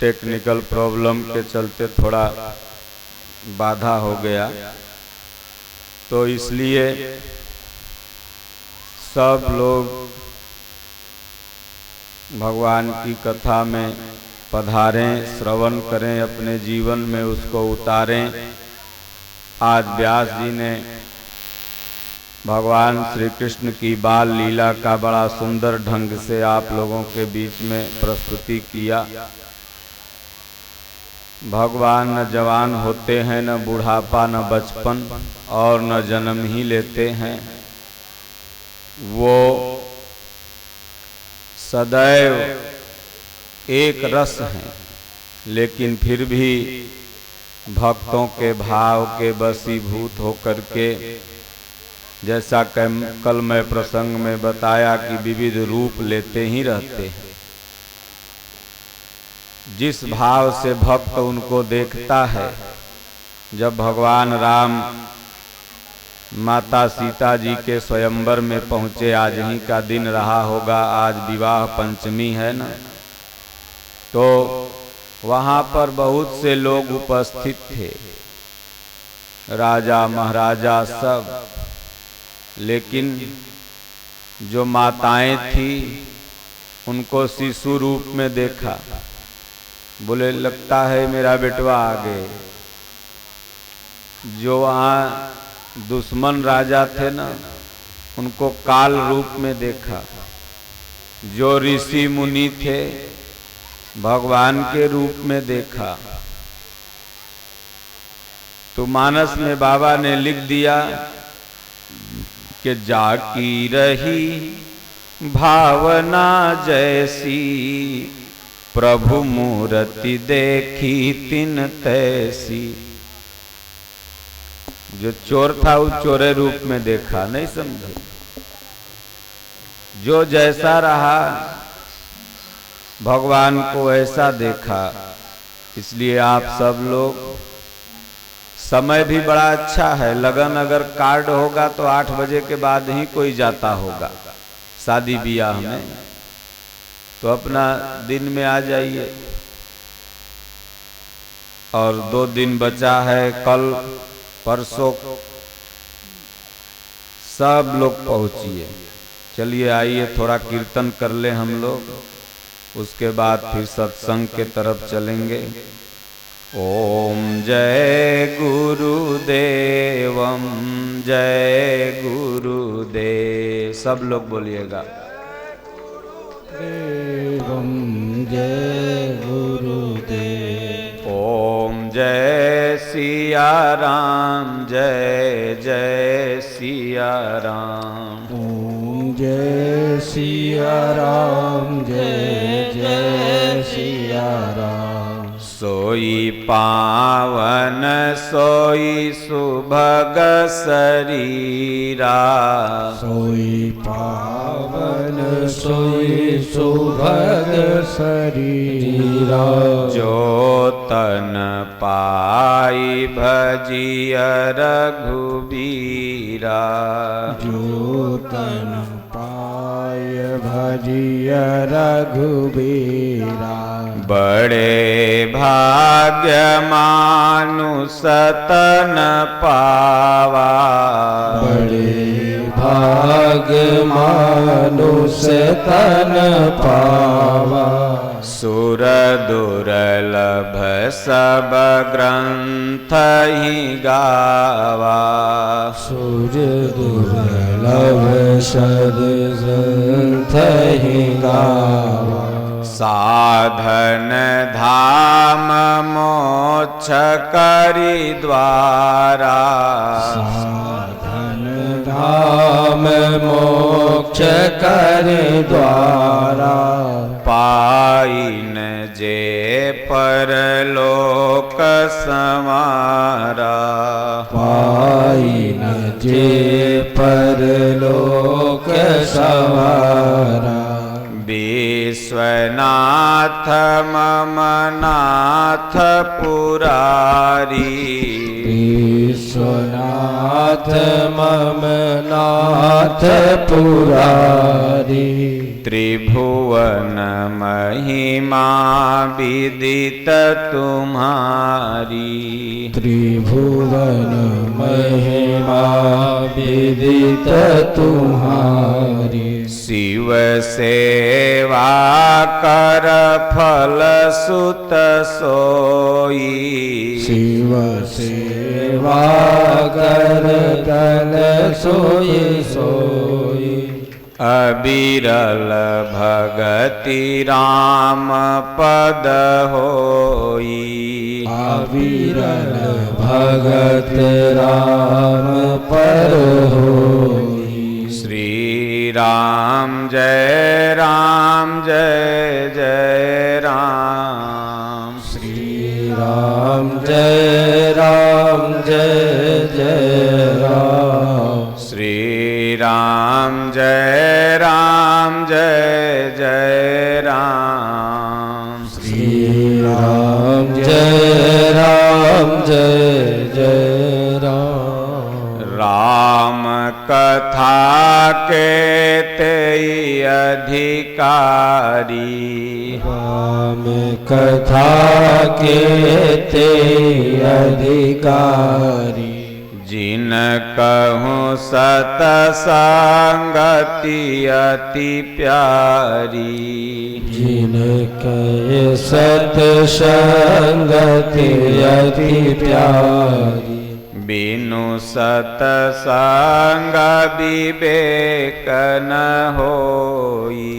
Technical problem के चलते थोड़ा बाधा हो गया, तो इसलिए सब लोग भगवान की कथा में पधारें, श्रवण करें, अपने जीवन में उसको उतारें। आज व्यास जी ने भगवान श्री कृष्ण की बाल लीला का बड़ा सुंदर ढंग से आप लोगों के बीच में प्रस्तुति किया। भगवान न जवान होते हैं, न बुढ़ापा, न बचपन, और न जन्म ही लेते हैं। वो सदैव एक रस हैं, लेकिन फिर भी भक्तों के भाव के वशीभूत होकर के, जैसा कल मैं प्रसंग में बताया कि विविध रूप लेते ही रहते हैं। जिस भाव से भक्त उनको देखता है, जब भगवान राम माता सीता जी के स्वयंवर में पहुँचे, आज ही का दिन रहा होगा, आज विवाह पंचमी है ना, तो वहाँ पर बहुत से लोग उपस्थित थे, राजा महाराजा सब। लेकिन जो माताएं थी उनको शिशु रूप में देखा, बोले लगता है मेरा बेटवा आ गए। जो वहाँ दुश्मन राजा थे ना, उनको काल रूप में देखा। जो ऋषि मुनि थे भगवान के रूप में देखा। तो मानस में बाबा ने लिख दिया कि जाकी रही भावना जैसी, प्रभु मूर्ति देखी तिन तैसी। जो चोर था वो चोरे रूप में देखा, नहीं समझे। जो जैसा रहा भगवान को ऐसा देखा। इसलिए आप सब लोग, समय भी बड़ा अच्छा है। लगन अगर कार्ड होगा तो 8 बजे के बाद ही कोई जाता होगा शादी ब्याह में, तो अपना दिन में आ जाइए। और 2 दिन बचा है, कल परसों सब लोग पहुंचिए। चलिए आइए थोड़ा कीर्तन कर ले हम लोग, उसके बाद फिर सत्संग के तरफ चलेंगे। ओम जय गुरुदेवम जय गुरुदेव, सब लोग बोलिएगा। देवम जय गुरुदेव। ओम जय सिया राम जय जय सिया राम। ओम जय सिया राम जय जय सिया राम। सोई पावन सोई सुभग शरीरा, सोई पावन सोई सुभग शरीरा। जो तन पाई भजिय रघुबीरा, जो तन पाय भजिय रघुबीरा। बड़े भाग्य मानुष तन पावा, बड़े भाग्य मानुष तन पावा। सुर दुर्लभ सब ग्रंथ ही गावा, सुर दुर्लभ सद ग्रंथ ही गावा। साधन धाम मोक्ष करि द्वारा, साधन धाम मोक्ष कर द्वारा। पाइन जे परलोक समारा, पाइन जे परलोक सवारा। विश्वनाथ मम नाथ पुरारी, विश्वनाथ मम नाथ पुरारी। त्रिभुवन महिमा विदित तुम्हारी। त्रिभुवन महिमा विदित तुम्हारी। शिव सेवा कर फल सुत सोई। शिव सेवा कर फल सोई सोई। अबिरल भगति राम पद होई। अविरल भगत राम पद होई। श्री राम जय राम जय जय राम। श्री राम जय राम जय जय राम। श्री राम जय राम जय जय राम। श्री राम जय राम जय जय राम। राम कथा के तेई अधिकारी। राम कथा के ते अधिकारी। जिन कहूँ सतसंगति अति प्यारी। जिन कहे सतसंगति अति प्यारी। बिनु सतसंग विवेक न होई।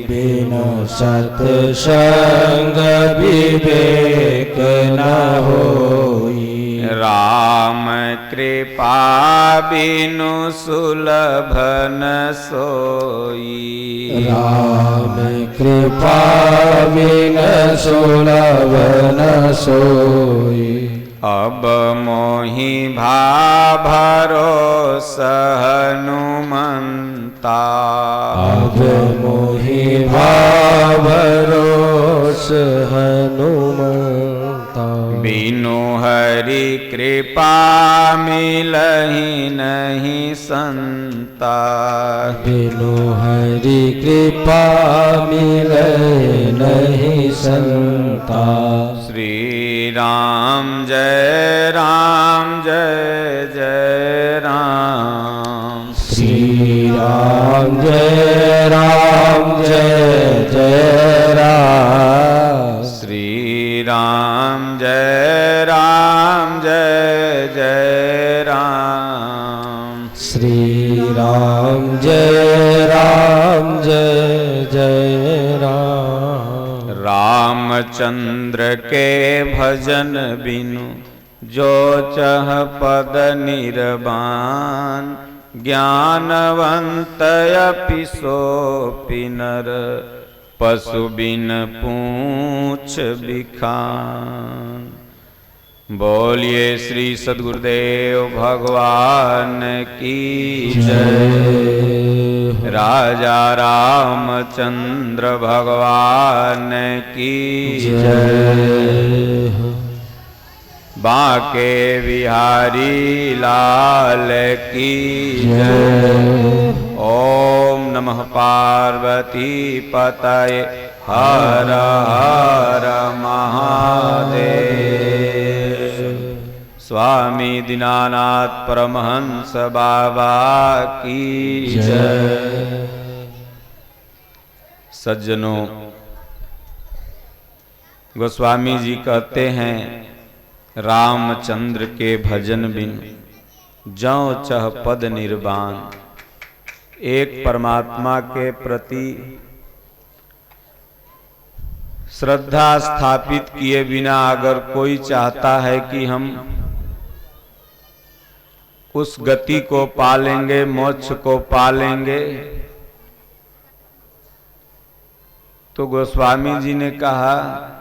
बिनु सतसंग विवेक न होई। राम कृपा बिनु सुलभ न सोई। राम कृपा बिनु सुलभ न सोई। अब मोहि भा भरोसा हनुमंता। अब मोहि भरोस हनुमंता। बिनु हरि कृपा मिलहि नहीं संता। बिनु हरि कृपा मिले नहीं संता। श्री राम जय राम जय जय राम। श्री राम जय राम जय जय राम। श्री राम जय राम जय जय राम। श्री राम जय राम जय जय राम। रामचंद्र के भजन बिनु जो चह पद निर्वाण। ज्ञानवंत अपि सोपि नर पशु बिन पूछ बिखान। बोलिए श्री सद्गुरुदेव भगवान की जय। राजा रामचंद्र भगवान की जय। बांके बिहारी लाल की जय। ओम नमः पार्वती पतये हर हर महादेव। स्वामी दीनानाथ परमहंस बाबा की जय। सज्जनों, गोस्वामी जी कहते हैं रामचंद्र के भजन बिन जौ चह पद निर्वाण। एक परमात्मा के प्रति श्रद्धा स्थापित किए बिना अगर कोई चाहता है कि हम उस गति को पालेंगे, मोक्ष को पालेंगे, तो गोस्वामी जी ने कहा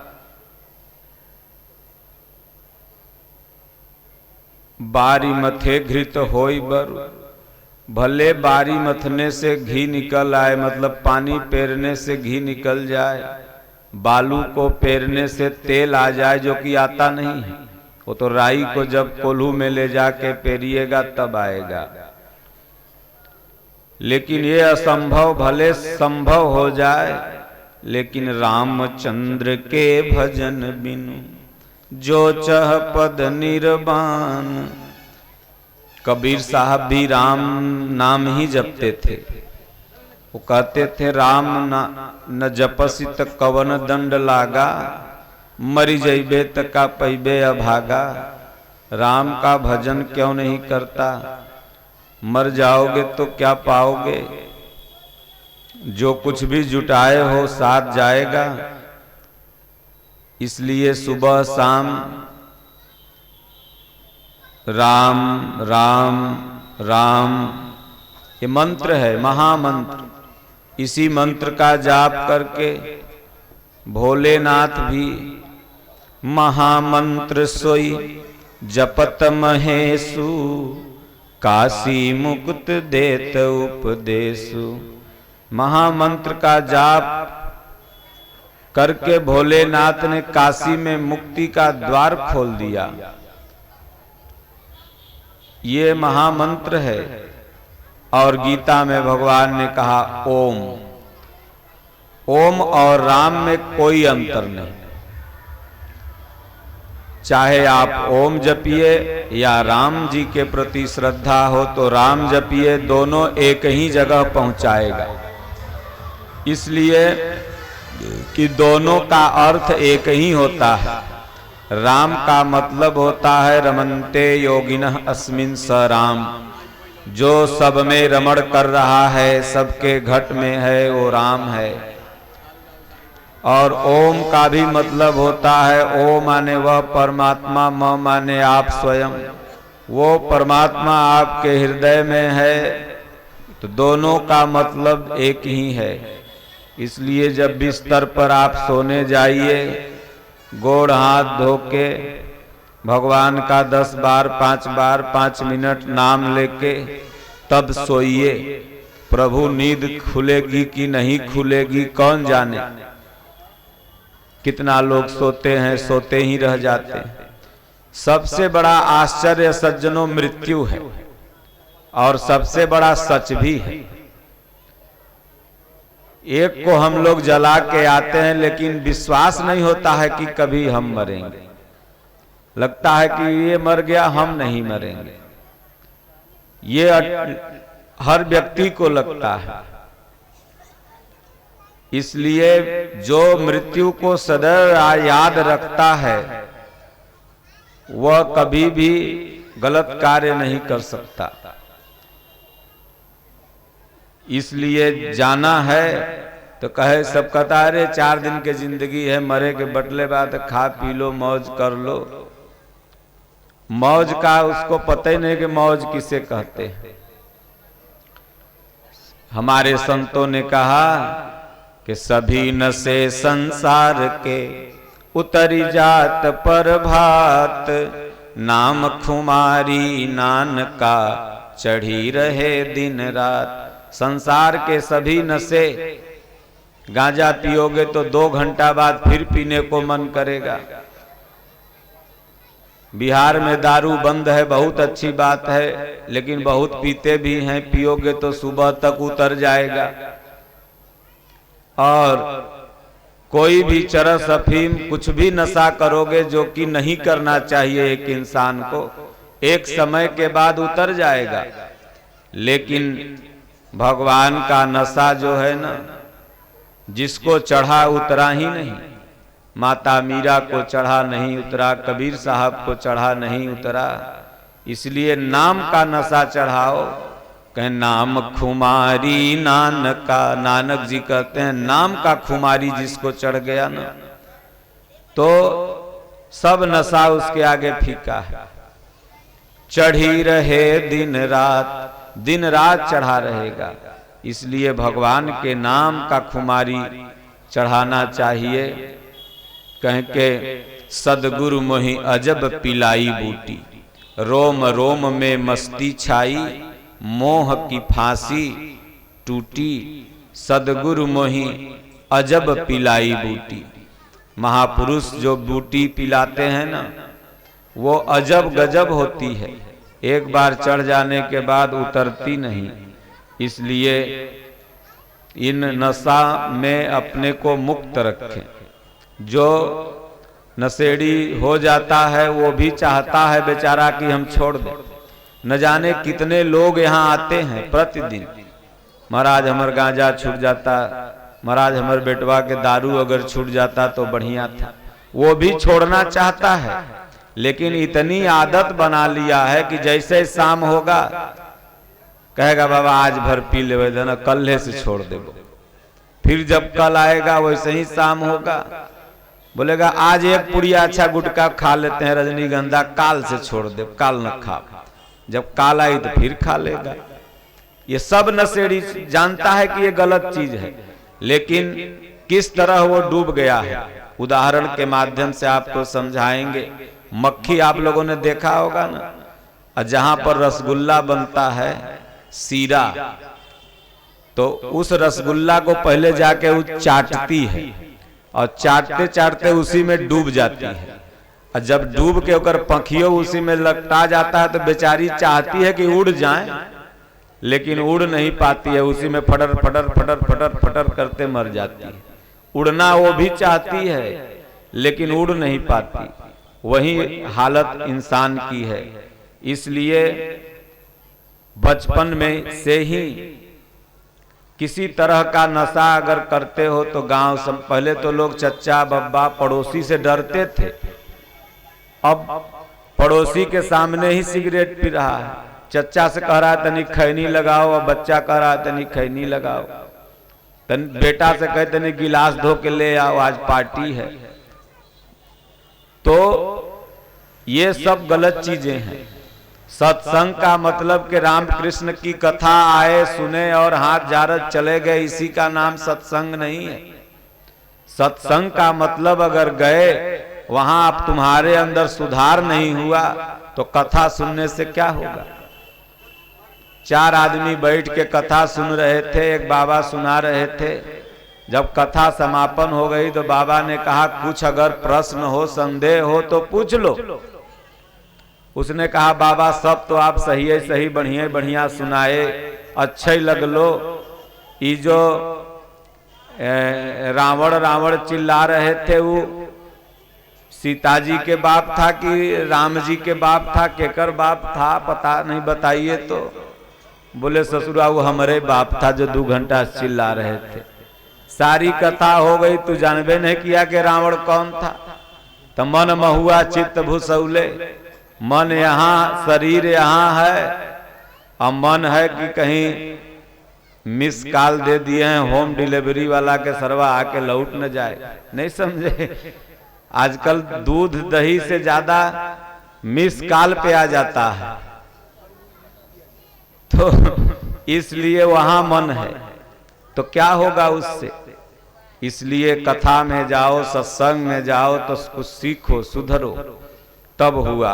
बारी मथे घृत होई बर। भले बारी मथने से घी निकल आए, मतलब पानी पेरने से घी निकल जाए, बालू को पेरने से तेल आ जाए, जो कि आता नहीं है। वो तो राई को जब कोल्हू में ले जाके पेरिएगा तब आएगा। लेकिन ये असंभव भले संभव हो जाए, लेकिन रामचंद्र के भजन बिनु जो चह पद निर्वाण। कबीर साहब भी राम नाम ही जपते थे। वो कहते थे राम न जपसी त कवन दंड लागा, मरी जइबे त का पैबे अभागा। राम का भजन क्यों नहीं करता, मर जाओगे तो क्या पाओगे। जो कुछ भी जुटाए हो साथ जाएगा। इसलिए सुबह शाम राम राम राम ये मंत्र है, महामंत्र। इसी मंत्र का जाप करके भोलेनाथ भी महामंत्र सोई जपत महेशु, काशी मुक्त देत उपदेशु। महामंत्र का जाप करके भोलेनाथ ने काशी में मुक्ति का द्वार खोल दिया। ये महामंत्र है। और गीता में भगवान ने कहा ओम। ओम और राम में कोई अंतर नहीं। चाहे आप ओम जपिए या राम जी के प्रति श्रद्धा हो तो राम जपिए, दोनों एक ही जगह पहुंचाएगा। इसलिए कि दोनों का अर्थ एक ही होता है। राम का मतलब होता है रमन्ते योगिनः अस्मिन् स राम, जो सब में रमण कर रहा है, सबके घट में है, वो राम है। और ओम का भी मतलब होता है ओ माने वह परमात्मा, म माने आप स्वयं। वो परमात्मा आपके हृदय में है, तो दोनों का मतलब एक ही है। इसलिए जब बिस्तर पर आप सोने जाइए, गोड़ हाथ धो के भगवान का 10 बार 5 बार 5 मिनट नाम लेके तब सोइए। प्रभु नींद खुलेगी कि नहीं खुलेगी कौन जाने। कितना लोग सोते हैं, सोते ही रह जाते हैं। सबसे बड़ा आश्चर्य सज्जनों मृत्यु है, और सबसे बड़ा सच भी है। एक को हम लोग जला के आते हैं, लेकिन विश्वास नहीं होता है कि कभी हम मरेंगे। लगता है कि ये मर गया, हम नहीं मरेंगे। ये हर व्यक्ति को लगता है। इसलिए जो मृत्यु को सदैव याद रखता है, वह कभी भी गलत कार्य नहीं कर सकता। इसलिए जाना है तो कहे, सब कहता है अरे 4 दिन के जिंदगी है, मरे के बटले बाद खा पी लो, मौज कर लो। मौज का उसको पता ही नहीं कि मौज किसे कहते हैं। हमारे संतों ने कहा कि सभी नशे संसार के उतरी जात पर भात, नाम खुमारी नानका चढ़ी रहे दिन रात। संसार के सभी नशे, गांजा पियोगे तो 2 घंटा बाद फिर पीने को मन करेगा। बिहार में दारू बंद है, बहुत अच्छी बात है, लेकिन बहुत पीते भी हैं। पियोगे तो सुबह तक उतर जाएगा। और कोई भी चरस अफीम कुछ भी नशा करोगे जो कि नहीं करना चाहिए एक इंसान को, एक समय के बाद उतर जाएगा। लेकिन भगवान का नशा जो है ना, जिसको चढ़ा उतरा ही नहीं। माता मीरा को चढ़ा नहीं उतरा, कबीर साहब को चढ़ा नहीं उतरा। इसलिए नाम का नशा चढ़ाओ। कहें नाम खुमारी नानका, नानक जी कहते हैं नाम का खुमारी जिसको चढ़ गया ना, तो सब नशा उसके आगे फीका है। चढ़ी रहे दिन रात, दिन रात चढ़ा रहेगा। इसलिए भगवान के नाम का खुमारी चढ़ाना चाहिए। कह के सदगुरु मोहि अजब पिलाई बूटी, रोम रोम में मस्ती छाई, मोह की फांसी टूटी। सदगुरु मोहि अजब पिलाई बूटी। महापुरुष जो बूटी पिलाते हैं ना, वो अजब गजब होती है। एक बार चढ़ जाने के बाद उतरती नहीं। इसलिए इन नशा में अपने को मुक्त रखें। जो नशेड़ी हो जाता है वो भी चाहता है बेचारा कि हम छोड़ दें। न जाने कितने लोग यहाँ आते हैं प्रतिदिन, महाराज हमर गांजा छूट जाता, महाराज हमर बेटवा के दारू अगर छूट जाता तो बढ़िया था। वो भी छोड़ना चाहता है, लेकिन इतनी आदत बना लिया है कि जैसे शाम होगा कहेगा बाबा आज भर पी ले देना, कल से छोड़ देबो। फिर जब कल आएगा वैसे ही शाम होगा, बोलेगा आज एक पुड़िया अच्छा गुटखा खा लेते हैं रजनीगंधा, काल से छोड़ दे, काल न खा। जब काल आई तो फिर खा लेगा। ये सब नशेड़ी जानता है कि ये गलत चीज है, लेकिन किस तरह वो डूब गया है उदाहरण के माध्यम से आपको समझाएंगे। मक्खी आप लोगों ने देखा होगा ना, और जहां पर रसगुल्ला बनता है सीरा, तो उस रसगुल्ला को पहले जाके वो चाटती है और चाटते चाटते उसी में डूब जाती है। और जब डूब के ओकर पंखियों उसी में लपटा जाता है तो बेचारी चाहती है कि उड़ जाए, लेकिन उड़ नहीं पाती है, उसी में फटर फटर फटर फटर फटर करते मर जाती है। उड़ना वो भी चाहती है लेकिन उड़ नहीं पाती। वही हालत इंसान की है। इसलिए बचपन में से ही किसी तरह का नशा अगर करते हो तो गांव सब, पहले तो लोग चच्चा बब्बा पड़ोसी से डरते थे, अब पड़ोसी के सामने ही सिगरेट पी रहा है। चच्चा से कह रहा है तनी खैनी लगाओ, और बच्चा कह रहा है तनी खैनी लगाओ। बेटा से कहे तनी गिलास धो के ले आओ, आज पार्टी है। तो ये सब गलत चीजें हैं। सत्संग का मतलब कि राम कृष्ण की कथा आए सुने और हाथ जारत चले गए, इसी का नाम सत्संग नहीं है। सत्संग का मतलब अगर गए वहां आप तुम्हारे अंदर सुधार नहीं हुआ तो कथा सुनने से क्या होगा। 4 आदमी बैठ के कथा सुन रहे थे, एक बाबा सुना रहे थे। जब कथा समापन हो गई तो बाबा ने कहा कुछ अगर प्रश्न हो संदेह हो तो पूछ लो। उसने कहा बाबा सब तो आप सही बढ़िया बढ़िया सुनाए, अच्छा ही लग लो। ये जो रावण रावण चिल्ला रहे थे वो सीता जी के बाप था कि राम जी के बाप था, केकर बाप था पता नहीं, बताइए तो। बोले ससुरा वो हमारे बाप था जो 2 घंटा चिल्ला रहे थे। सारी कथा हो गई, तू जानबे नहीं किया कि रावण कौन था। तो मन महुआ चित्त भूसौले, मन यहाँ शरीर यहाँ है, और मन है कि कहीं मिस कॉल दे दिए हैं होम डिलीवरी वाला के सरवा आके लौट न जाए। नहीं समझे, आजकल दूध दही से ज्यादा मिस कॉल पे आ जाता है, तो इसलिए वहां मन है। तो क्या होगा उससे। इसलिए कथा में जाओ, सत्संग में जाओ तो कुछ सीखो, सुधरो, तब हुआ।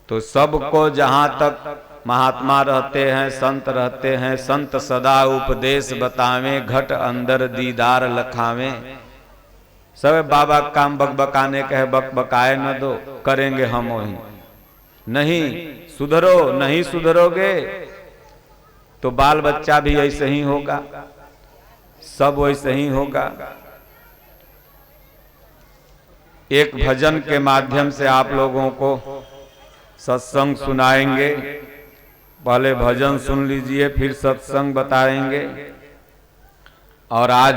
तो सबको जहां तक महात्मा रहते हैं, संत रहते हैं, संत सदा उपदेश बतावें, घट अंदर दीदार लखावें। सब बाबा काम बकबकाने कहे बकबकाए न दो, करेंगे हम वही। नहीं सुधरो, नहीं सुधरोगे तो बाल बच्चा भी ऐसे ही होगा, सब वैसे ही होगा। एक भजन के माध्यम से आप लोगों को सत्संग सुनाएंगे। पहले भजन सुन लीजिए, फिर सत्संग बताएंगे। और आज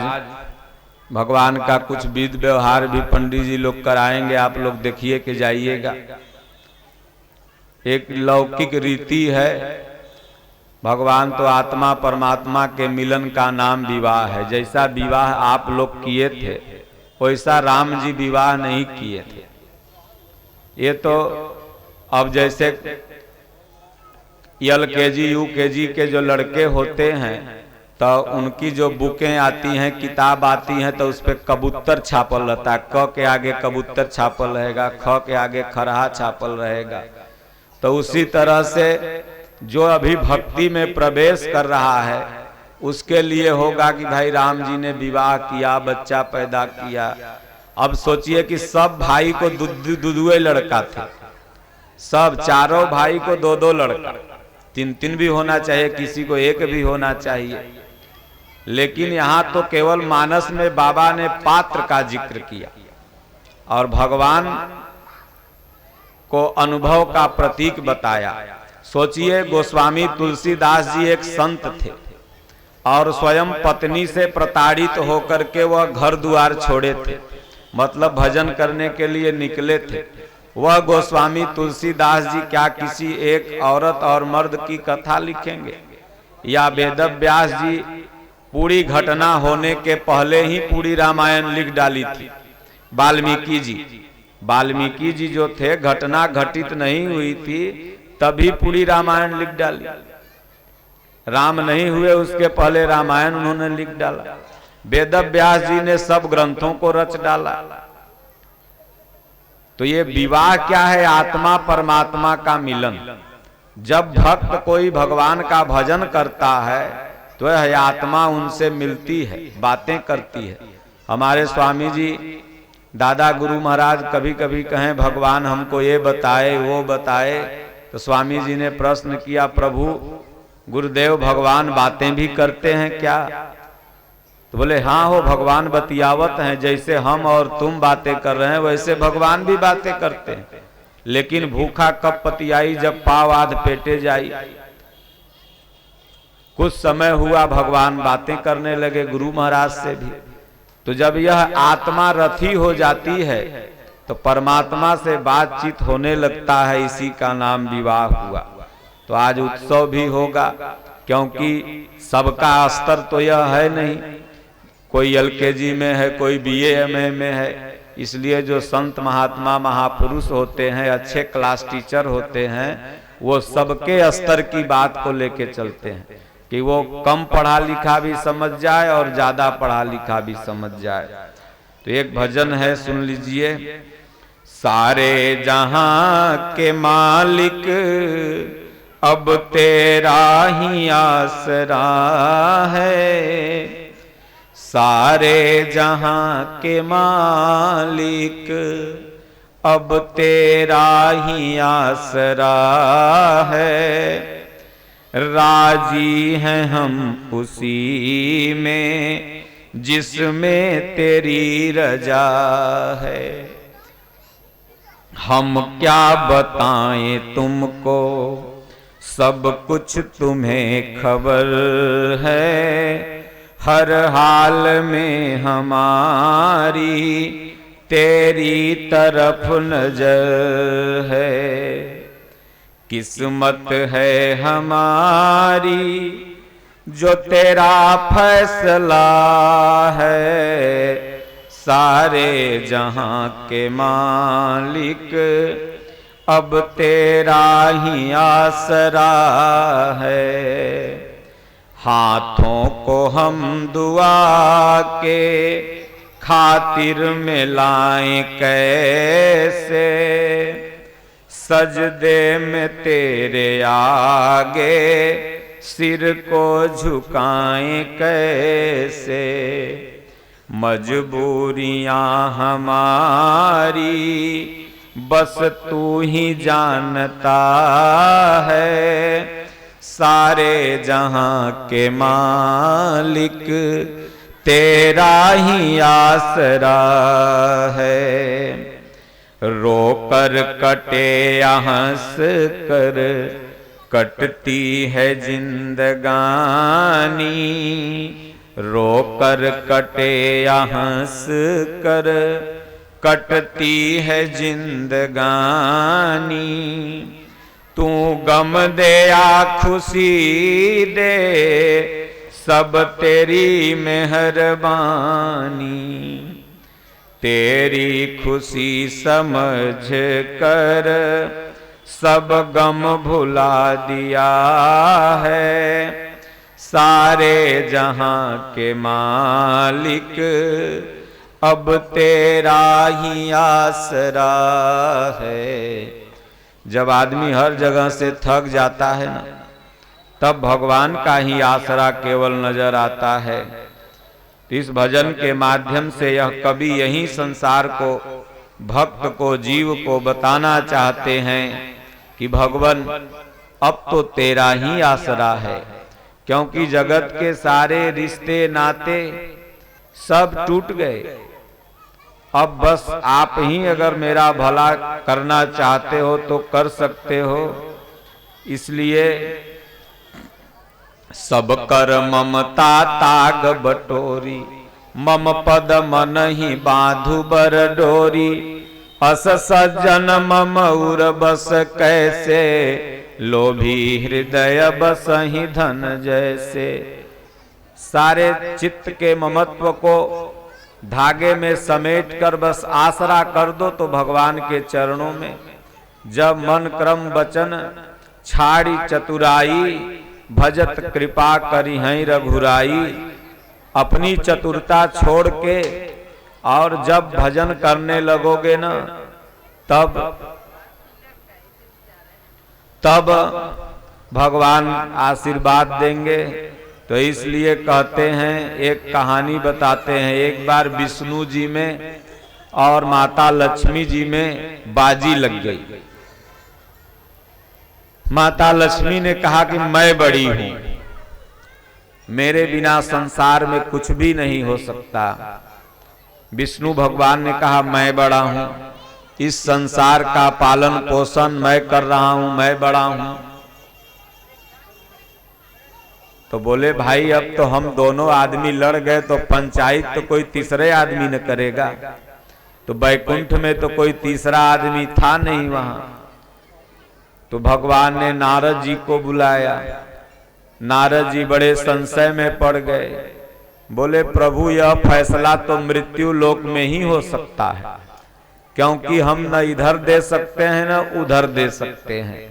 भगवान का कुछ विधि व्यवहार भी पंडित जी लोग कराएंगे, आप लोग देखिए कि जाइएगा। एक लौकिक रीति है, भगवान तो आत्मा परमात्मा के मिलन का नाम विवाह है। जैसा विवाह आप लोग किए थे वैसा राम जी विवाह नहीं किए थे। ये तो अब जैसे LKG UKG के जो लड़के होते हैं तो उनकी जो बुकें आती हैं, किताब आती हैं, तो उस पर कबूतर छापल रहता है। क के आगे कबूतर छापल रहेगा, ख के आगे खरहा छापल रहेगा। तो उसी तरह से जो अभी भक्ति में प्रवेश कर रहा है उसके लिए होगा कि भाई राम जी ने विवाह किया, बच्चा पैदा किया। अब सोचिए कि सब भाई को दुदुए लड़का थे, सब चारों भाई को 2-2 लड़का, 3 भी होना चाहिए, किसी को 1 भी होना चाहिए। लेकिन यहाँ तो केवल मानस में बाबा ने पात्र का जिक्र किया और भगवान को अनुभव का प्रतीक बताया। सोचिए, गोस्वामी तुलसीदास जी एक संत थे और स्वयं पत्नी से प्रताड़ित होकर के वह घर द्वार छोड़े थे, मतलब भजन करने के लिए निकले थे। वह गोस्वामी तुलसीदास जी क्या किसी एक औरत और मर्द की कथा लिखेंगे? या वेद व्यास जी पूरी घटना होने के पहले ही पूरी रामायण लिख डाली थी। वाल्मीकि जी जो थे, घटना घटित नहीं हुई थी तभी पूरी रामायण लिख डाली। राम नहीं हुए उसके पहले रामायण उन्होंने लिख डाला। वेद व्यास जी ने सब ग्रंथों को रच डाला। तो ये विवाह क्या है? आत्मा परमात्मा का मिलन। जब भक्त कोई भगवान का भजन करता है तो यह आत्मा उनसे मिलती है, बातें करती है। हमारे स्वामी जी दादा गुरु महाराज कभी कभी कहें भगवान हमको ये बताए वो बताए, तो स्वामी जी ने प्रश्न किया, प्रभु गुरुदेव भगवान बातें भी करते हैं क्या? तो बोले हाँ हो, भगवान बतियावत हैं। जैसे हम और तुम बातें कर रहे हैं वैसे भगवान भी बातें करते हैं। लेकिन भूखा कब पतियाई जब पाव आध पेटे जाई। कुछ समय हुआ भगवान बातें करने लगे गुरु महाराज से भी। तो जब यह आत्मा रथी हो जाती है तो परमात्मा से बातचीत होने लगता है। इसी का नाम विवाह हुआ। तो आज उत्सव भी होगा, क्योंकि सबका स्तर तो यह है नहीं, कोई LKG में है, कोई BA में है। इसलिए जो संत महात्मा महापुरुष होते हैं, अच्छे क्लास टीचर होते हैं, वो सबके स्तर की बात को लेके चलते हैं कि वो कम पढ़ा लिखा भी समझ जाए और ज्यादा पढ़ा लिखा भी समझ जाए। तो एक भजन है, सुन लीजिए। सारे जहां के मालिक अब तेरा ही आसरा है, सारे जहां के मालिक अब तेरा ही आसरा है, राजी हैं हम उसी में जिसमें तेरी रजा है। हम क्या बताएं तुमको, सब कुछ तुम्हें खबर है, हर हाल में हमारी तेरी तरफ नजर है। किस्मत है हमारी जो तेरा फैसला है, सारे जहां के मालिक अब तेरा ही आसरा है। हाथों को हम दुआ के खातिर में लाएं कैसे, सजदे में तेरे आगे सिर को झुकाएं कैसे। मजबूरियां हमारी बस तू ही जानता है, सारे जहां के मालिक तेरा ही आसरा है। रोकर कटे या हंस कर कटती है जिंदगानी, रोकर कटे या हंस कर कटती है जिंदगानी। तू गम दे या खुशी दे सब तेरी मेहरबानी, तेरी खुशी समझ कर सब गम भुला दिया है, सारे जहां के मालिक अब तेरा ही आसरा है। जब आदमी हर जगह से थक जाता है ना, तब भगवान का ही आसरा केवल नजर आता है। इस भजन के माध्यम से यह कवि यही संसार को, भक्त को, जीव को बताना चाहते हैं कि भगवान अब तो तेरा ही आसरा है। क्योंकि जगत के सारे रिश्ते नाते सब टूट गए, अब बस आप ही अगर मेरा भला करना चाहते हो तो कर सकते हो। इसलिए सब कर ममता ताग बटोरी, मम पद मन ही बांधु बर डोरी। अस सज्जन मम उर बस कैसे, लोभी हृदय बस ही धन जैसे। सारे चित्त के ममत्व को धागे में समेट कर बस आसरा कर दो तो भगवान के चरणों में। जब मन क्रम वचन छाड़ी चतुराई, भजत कृपा करी हैं रघुराई। अपनी चतुरता छोड़ के और जब भजन करने लगोगे ना, तब भगवान आशीर्वाद देंगे। तो इसलिए कहते हैं, एक कहानी बताते हैं। एक बार विष्णु जी में और माता लक्ष्मी जी में बाजी लग गई। माता लक्ष्मी ने कहा कि मैं बड़ी हूं, मेरे बिना संसार में कुछ भी नहीं हो सकता। विष्णु भगवान ने कहा मैं बड़ा हूं, इस संसार का पालन पोषण मैं कर रहा हूं, मैं बड़ा हूं। तो बोले भाई अब तो हम दोनों आदमी लड़ गए तो पंचायत तो कोई तीसरे आदमी न करेगा। तो बैकुंठ में तो कोई तीसरा आदमी था नहीं वहां। तो भगवान ने नारद जी को बुलाया। नारद जी बड़े संशय में पड़ गए। बोले प्रभु यह फैसला तो मृत्यु लोक में ही हो सकता है, क्योंकि हम न इधर दे सकते हैं न उधर दे सकते हैं।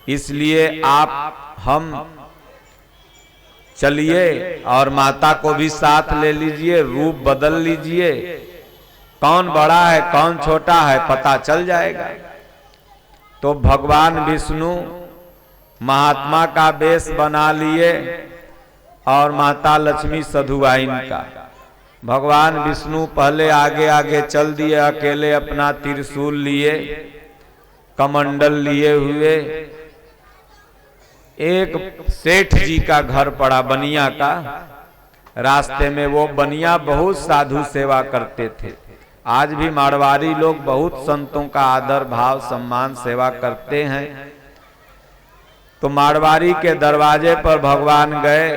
इसलिए आप हम चलिए और माता को भी साथ ले लीजिए, रूप बदल लीजिए, कौन बड़ा है कौन छोटा है पता चल जाएगा। तो भगवान विष्णु महात्मा का वेश बना लिए और माता लक्ष्मी सधुआइन का। भगवान विष्णु पहले आगे आगे चल दिए, अकेले अपना त्रिशूल लिए, कमंडल लिए हुए। एक सेठ जी का घर पड़ा बनिया का। रास्ते में वो बनिया बहुत साधु सेवा करते थे। आज भी मारवाड़ी लोग बहुत संतों का आदर भाव सम्मान सेवा करते हैं। तो मारवाड़ी के दरवाजे पर भगवान गए।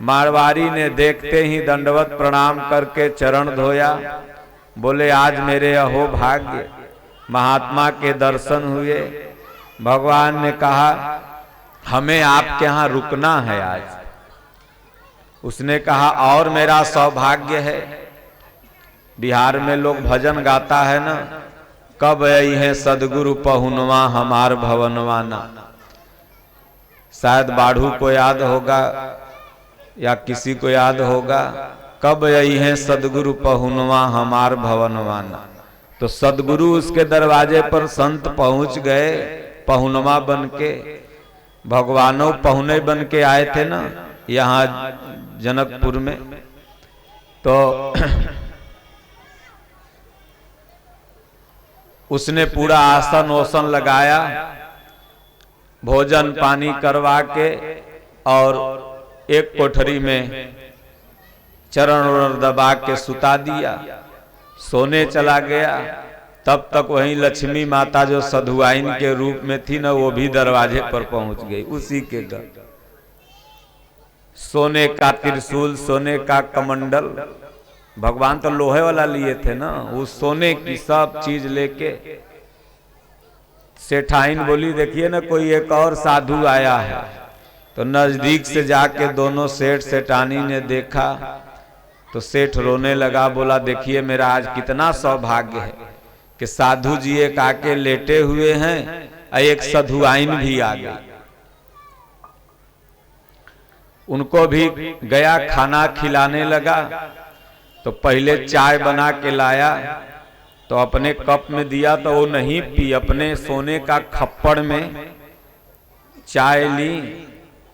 मारवाड़ी ने देखते ही दंडवत प्रणाम करके चरण धोया। बोले आज मेरे अहो भाग्य, महात्मा के दर्शन हुए। भगवान ने कहा हमें आपके यहाँ रुकना है आज। उसने कहा और मेरा सौभाग्य है। बिहार में लोग भजन गाता है ना, कब आई है सदगुरु पहुनवा हमार भवनवाना। शायद बाढ़ू को याद होगा या किसी को याद होगा, कब आई है सदगुरु पहुनवा हमार भवनवाना। तो सदगुरु उसके दरवाजे पर संत पहुंच गए पहुनवा बन के। भगवानों पहुने बन के आए थे ना यहाँ जनकपुर में। तो उसने पूरा आसन ओसन लगाया, भोजन पानी करवा के और एक कोठरी में चरण वरण दबा के सुता दिया, सोने चला गया। तब तक वहीं लक्ष्मी माता जो सधुआइन के रूप में थी ना, वो भी दरवाजे पर पहुंच गई उसी के घर। सोने का त्रिशूल, सोने का कमंडल, भगवान तो लोहे वाला लिए थे ना, उस सोने की सब चीज लेके। सेठाइन बोली देखिए ना कोई एक और साधु आया है। तो नजदीक से जाके दोनों सेठ सेठानी ने देखा तो सेठ रोने लगा। बोला देखिए मेरा आज कितना सौभाग्य है कि साधु जी एक आके लेटे हुए हैं, एक सधुआइन भी आ गई। उनको भी गया खाना खिलाने लगा। तो पहले चाय बना के लाया तो अपने कप में दिया तो वो नहीं पी, अपने सोने का खप्पड़ में चाय ली,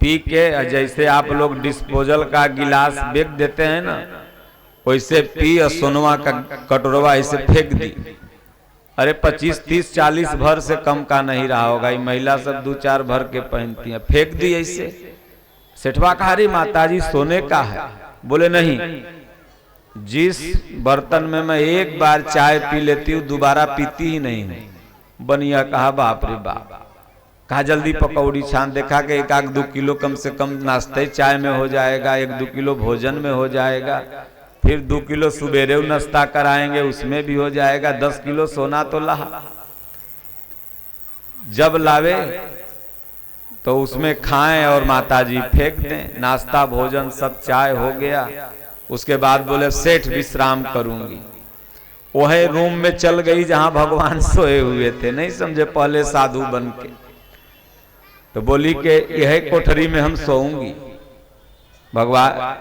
पी के जैसे आप लोग डिस्पोजल का गिलास बेच देते हैं ना, वैसे पी और सोनवा का कटोरवा ऐसे फेंक दी। अरे 25, 30, 40 भर से कम का नहीं रहा होगा। ये महिला सब 2-4 भर के पहनती हैं, फेंक दी ऐसे। सेठवा कहा अरे माताजी सोने का है। बोले नहीं, जिस बर्तन में मैं एक बार चाय पी लेती हूँ दोबारा पीती ही नहीं हूँ। बनिया कहा बाप रे बाप। कहा जल्दी पकौड़ी छान। देखा कि 1-2 किलो कम से कम नाश्ते चाय में हो जाएगा, 1-2 किलो भोजन में हो जाएगा, फिर 2 किलो सुबेरे नाश्ता कराएंगे उसमें भी हो जाएगा, 10 किलो सोना तो लहा। जब लावे तो उसमें खाएं और माताजी फेंक दें। नाश्ता भोजन सब चाय हो गया। उसके बाद बोले सेठ विश्राम करूंगी। वही रूम में चल गई जहां भगवान सोए हुए थे। नहीं समझे, पहले साधु बन के। तो बोली कि यह कोठरी में हम सोऊंगी, भगवान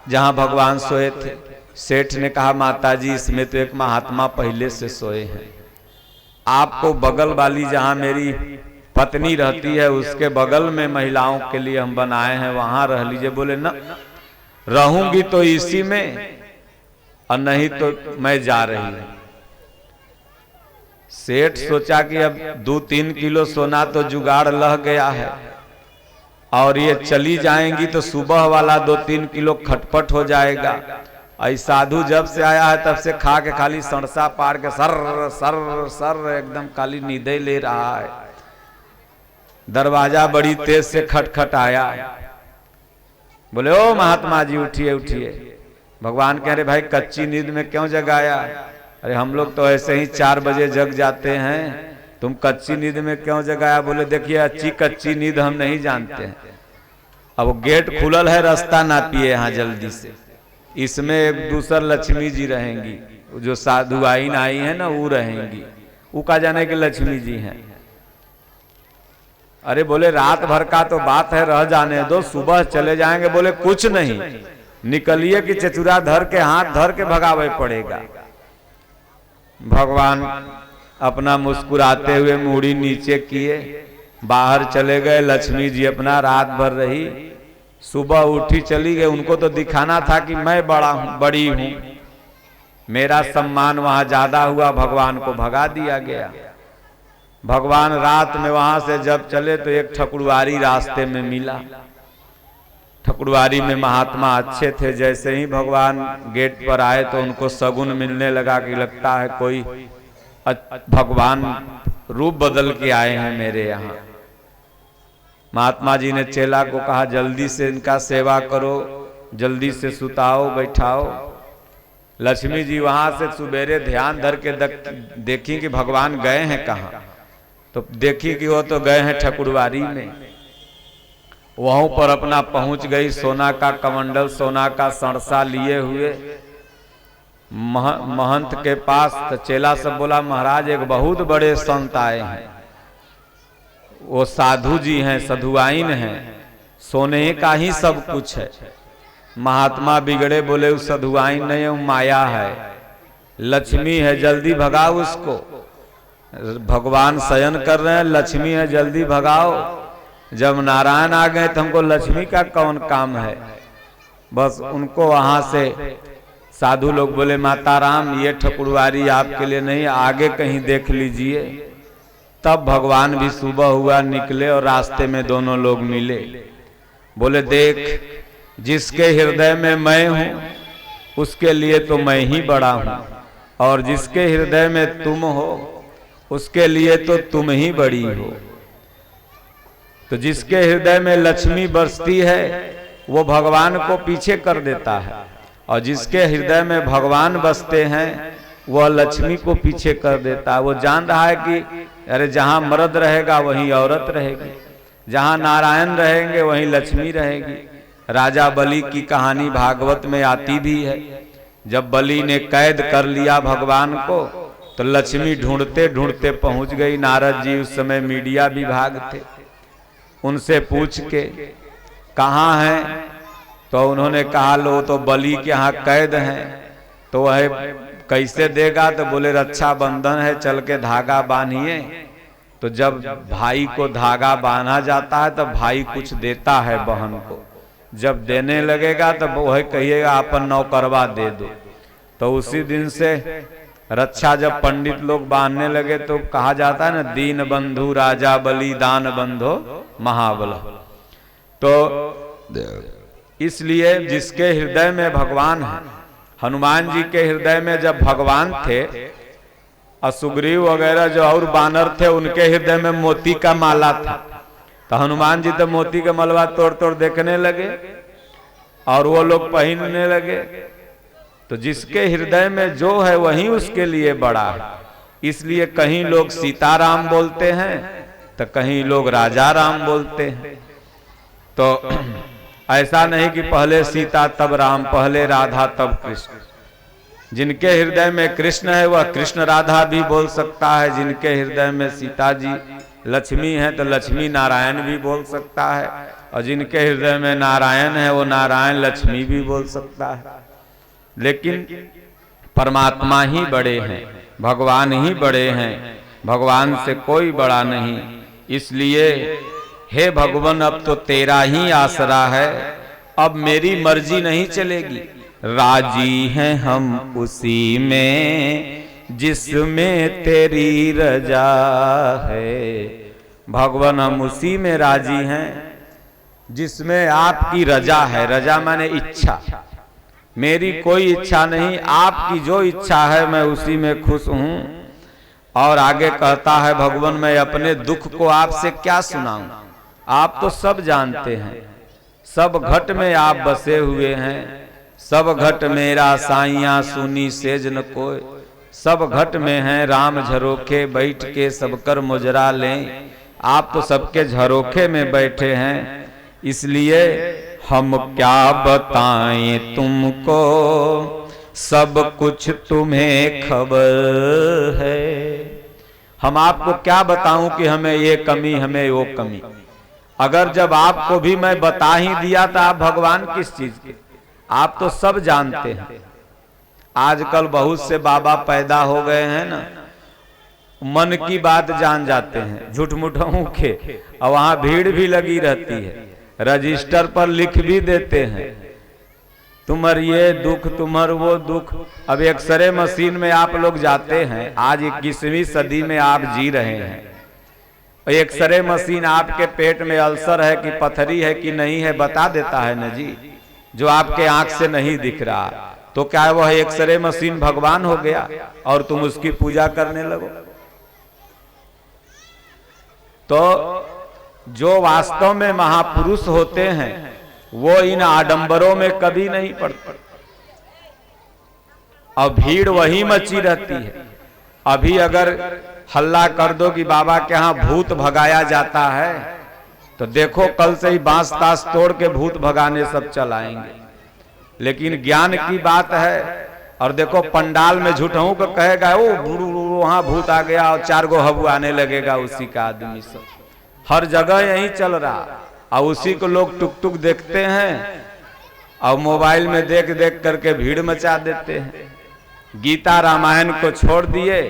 जहां भगवान सोए थे। सेठ ने कहा माताजी इसमें तो एक महात्मा पहले से सोए हैं, आपको बगल वाली जहां मेरी पत्नी रहती है उसके बगल में महिलाओं के लिए हम बनाए हैं, वहां रह लीजिए। बोले न, रहूंगी तो इसी में और नहीं तो मैं जा रही हूं। सेठ सोचा कि अब 2-3 किलो सोना तो जुगाड़ लह गया है और ये चली जाएंगी तो सुबह वाला 2-3 किलो खटपट हो जाएगा। आई साधु जब से आया है तब से खा के खाली सड़सा पार के सर सर सर एकदम खाली नींदे ले रहा है। दरवाजा बड़ी तेज से खटखटाया। बोले ओ महात्मा जी उठिए उठिए। भगवान कह रहे भाई कच्ची नींद में क्यों जगाया? अरे हम लोग तो ऐसे ही 4 बजे जग जाते हैं, तुम कच्ची नींद में क्यों जगाया? बोले देखिए अच्छी कच्ची नींद हम नहीं जानते हैं। अब गेट खुलल है, रास्ता ना पिए यहाँ जल्दी से। इसमें एक दूसर लक्ष्मी जी रहेंगी, जो साधु आईन आई है ना वो रहेंगी। वो का जाने के लक्ष्मी जी हैं। अरे बोले रात भर का तो बात है, रह जाने दो, सुबह चले जाएंगे। बोले कुछ नहीं, निकलिए कि चचुरा धर के हाथ धर के भगावे पड़ेगा। भगवान अपना मुस्कुराते हुए मूड़ी नीचे किए, बाहर चले गए। लक्ष्मी जी अपना रात भर रही, सुबह उठी चली गई। उनको तो दिखाना था कि मैं बड़ा हूं, बड़ी हूं, मेरा सम्मान वहां ज्यादा हुआ। भगवान को भगा दिया गया। भगवान रात में वहां से जब चले तो एक ठकुरवारी रास्ते में मिला। ठकुरवारी में महात्मा अच्छे थे। जैसे ही भगवान गेट पर आए तो उनको सगुन मिलने लगा कि लगता है कोई भगवान रूप बदल के आए हैं मेरे यहाँ। महात्मा जी ने चेला को कहा जल्दी से इनका सेवा करो, जल्दी से सुताओ बैठाओ। लक्ष्मी जी वहां से सुबेरे ध्यान धर के देखी कि भगवान गए हैं कहाँ। तो देखी कि वो तो गए हैं ठकुरवारी में। वहां पर अपना पहुंच गई, सोना का कमंडल, सोना का सड़सा लिए हुए महंत के पास। तो चेला सब बोला महाराज एक बहुत बड़े संत आए हैं, वो साधु जी हैं, साधुआइन हैं, सोने का ही सब कुछ है। महात्मा बिगड़े, बोले उस साधुआइन नहीं है, वो माया है, लक्ष्मी है, जल्दी भगाओ उसको। भगवान शयन कर रहे हैं, लक्ष्मी है, जल्दी भगाओ। जब नारायण आ गए तो हमको लक्ष्मी का कौन काम है। बस उनको वहां से साधु लोग बोले माता राम ये ठकुरवारी आपके लिए नहीं, आगे कहीं देख लीजिए। तब भगवान भी सुबह हुआ निकले और रास्ते में दोनों लोग मिले। बोले देख जिसके हृदय में मैं हूं उसके लिए तो मैं ही बड़ा हूं, और जिसके हृदय में तुम हो उसके लिए तो तुम ही बड़ी हो। तो जिसके हृदय में लक्ष्मी बरसती है वो भगवान को पीछे कर देता है, और जिसके हृदय में भगवान बसते हैं वह लक्ष्मी को पीछे कर देता है। वो जान रहा है कि अरे जहां मर्द रहेगा वहीं औरत रहेगी, जहां नारायण रहेंगे वहीं लक्ष्मी रहेगी। राजा बलि की कहानी भागवत में आती भी है। जब बलि ने कैद कर लिया भगवान को तो लक्ष्मी ढूंढते ढूंढते पहुंच गई। नारद जी उस समय मीडिया विभाग थे, उनसे पूछ के कहाँ हैं, तो उन्होंने कहा लो तो बलि के यहाँ कैद हैं। तो वह कैसे देगा? तो बोले रक्षा बंधन है, चल के धागा बांधिए। तो जब भाई को धागा बांधा जाता है तो भाई कुछ देता है बहन को, जब देने लगेगा तो वह कहिएगा अपन नौकरवा दे दो। तो उसी दिन से रक्षा जब पंडित लोग बांधने लगे तो कहा जाता है ना, दीन बंधु राजा बलि दान बंधो महाबल। तो इसलिए जिसके हृदय में भगवान है, हनुमान जी के हृदय में जब भगवान थे, असुग्रीव वगैरह जो और बानर थे उनके हृदय में मोती का माला था, तो हनुमान जी तो मोती का मलवा तोड़ तोड़ देखने लगे और वो लोग पहनने लगे। तो जिसके हृदय में जो है वही उसके लिए बड़ा है। इसलिए कहीं लोग सीताराम बोलते हैं तो कहीं लोग राजा राम बोलते हैं। तो ऐसा नहीं कि पहले सीता तब राम, पहले राधा तब कृष्ण। जिनके हृदय में कृष्ण है वह कृष्ण राधा भी बोल सकता है, जिनके हृदय में सीता जी लक्ष्मी है तो लक्ष्मी नारायण भी बोल सकता है, और जिनके हृदय में नारायण है वो नारायण लक्ष्मी भी बोल सकता है। लेकिन परमात्मा ही बड़े हैं, भगवान ही बड़े हैं, भगवान से कोई बड़ा नहीं। इसलिए हे भगवान अब तो तेरा ही आसरा है, अब मेरी मर्जी नहीं चलेगी। राजी हैं हम उसी में जिसमें तेरी रजा है। भगवान हम उसी में राजी हैं जिसमें आपकी रजा है। रजा माने इच्छा, मेरी कोई इच्छा नहीं, आपकी जो इच्छा है मैं उसी में खुश हूं। और आगे कहता है भगवान मैं अपने दुख को आपसे क्या सुनाऊं, आप तो सब जानते हैं, सब घट में आप बसे हुए हैं। सब घट मेरा साइया सुनी सेज न कोय, सब घट में हैं राम झरोखे बैठ के सब कर मुजरा लें। आप तो सबके झरोखे में बैठे हैं, इसलिए हम क्या बताएं तुमको, सब कुछ तुम्हें खबर है। हम आपको क्या बताऊं कि हमें ये कमी, हमें वो कमी। अगर जब आपको भी मैं बता ही दिया तो आप भगवान किस चीज के, आप तो सब जानते हैं। आजकल बहुत से बाबा पैदा हो गए हैं ना, मन की बात जान जाते हैं झूठ मूठों के, और वहां भीड़ भी लगी रहती है, रजिस्टर पर लिख भी देते हैं तुम्हार ये दुख तुम्हार वो दुख। अब एक्सरे मशीन में आप लोग जाते हैं, आज 21वीं सदी में आप जी रहे हैं, एक्सरे मशीन आपके पेट में अल्सर है कि पथरी है कि नहीं है बता देता है न जी, जो आपके आंख से नहीं दिख रहा। तो क्या वह एक्सरे मशीन भगवान हो गया और तुम उसकी पूजा करने लगो? तो जो वास्तव में महापुरुष होते हैं वो इन आडंबरों में कभी नहीं पड़ते, और भीड़ वही मची रहती है। अभी अगर हल्ला कर दो कि बाबा के यहाँ भूत भगाया जाता है, तो देखो कल से ही बांस ताश तोड़ के भूत भगाने सब चल आएंगे। लेकिन ज्ञान की बात है, और देखो पंडाल में झूठों को कहेगा ओ वहां भूत आ गया और 4 गो हबू आने लगेगा उसी का आदमी सब। हर जगह यही चल रहा, और उसी को लोग टुक टुक देखते हैं और मोबाइल में देख देख करके भीड़ मचा देते हैं। गीता रामायण को छोड़ दिए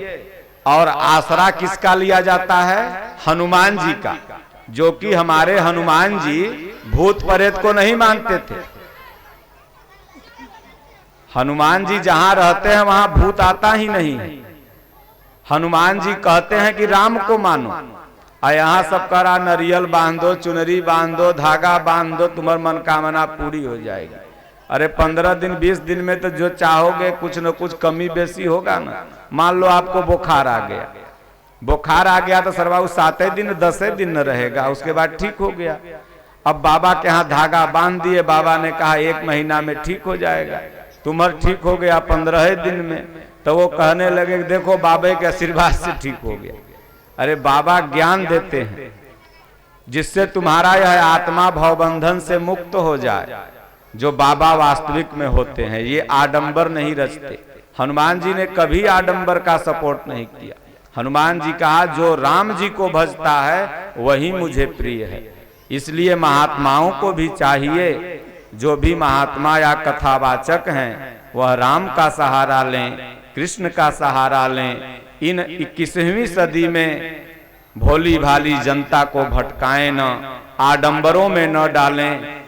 और आसरा किसका लिया जाता है? हनुमान जी का, जो कि हमारे हनुमान जी भूत प्रेत को नहीं मानते थे। हनुमान जी जहां रहते हैं वहां भूत आता ही नहीं है। हनुमान जी कहते हैं कि राम को मानो, और यहाँ सब करा नरियल बांध दो, चुनरी बांध दो, धागा बांध दो, तुम्हारी मनोकामना पूरी हो जाएगी। अरे 15 दिन 20 दिन में तो जो चाहोगे कुछ न कुछ कमी बेसी होगा ना। मान लो आपको बुखार आ गया, बुखार आ गया तो सरवा 7 दिन 10 दिन न रहेगा, उसके बाद ठीक हो गया। अब बाबा के यहाँ धागा बांध दिए, बाबा ने कहा 1 महीना में ठीक हो जाएगा, तुम्हार ठीक हो गया 15 दिन में, तो वो कहने लगे देखो बाबा के आशीर्वाद से ठीक हो गया। अरे बाबा ज्ञान देते हैं जिससे तुम्हारा यह आत्मा भवबंधन से मुक्त हो जाए, जो बाबा वास्तविक में होते हैं। ये आडंबर नहीं रचते। हनुमान जी ने कभी आडंबर का सपोर्ट नहीं किया। हनुमान जी कहा जो राम जी को भजता है वही मुझे प्रिय है। इसलिए महात्माओं को भी चाहिए, जो भी महात्मा या कथावाचक हैं वह राम का सहारा लें, कृष्ण का सहारा लें। इन 21वीं सदी में भोली भाली जनता को भटकाएं न, आडंबरों में न डालें।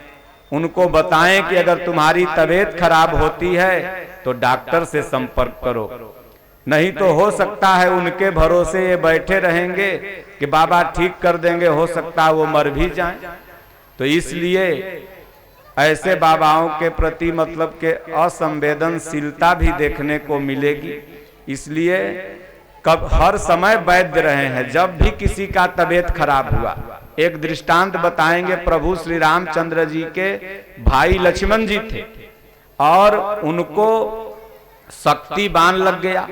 उनको बताएं कि अगर तुम्हारी तबीयत खराब होती है तो डॉक्टर से संपर्क करो। नहीं तो हो सकता है उनके भरोसे ये बैठे रहेंगे कि बाबा ठीक कर देंगे, हो सकता है वो मर भी जाएं। तो इसलिए ऐसे बाबाओं के प्रति मतलब के असंवेदनशीलता भी देखने को मिलेगी। इसलिए कब हर समय वैद्य रहे हैं। जब भी किसी का तबीयत खराब हुआ, एक दृष्टांत बताएंगे। प्रभु श्री रामचंद्र जी के भाई लक्ष्मण जी थे और उनको शक्तिबान लग गया,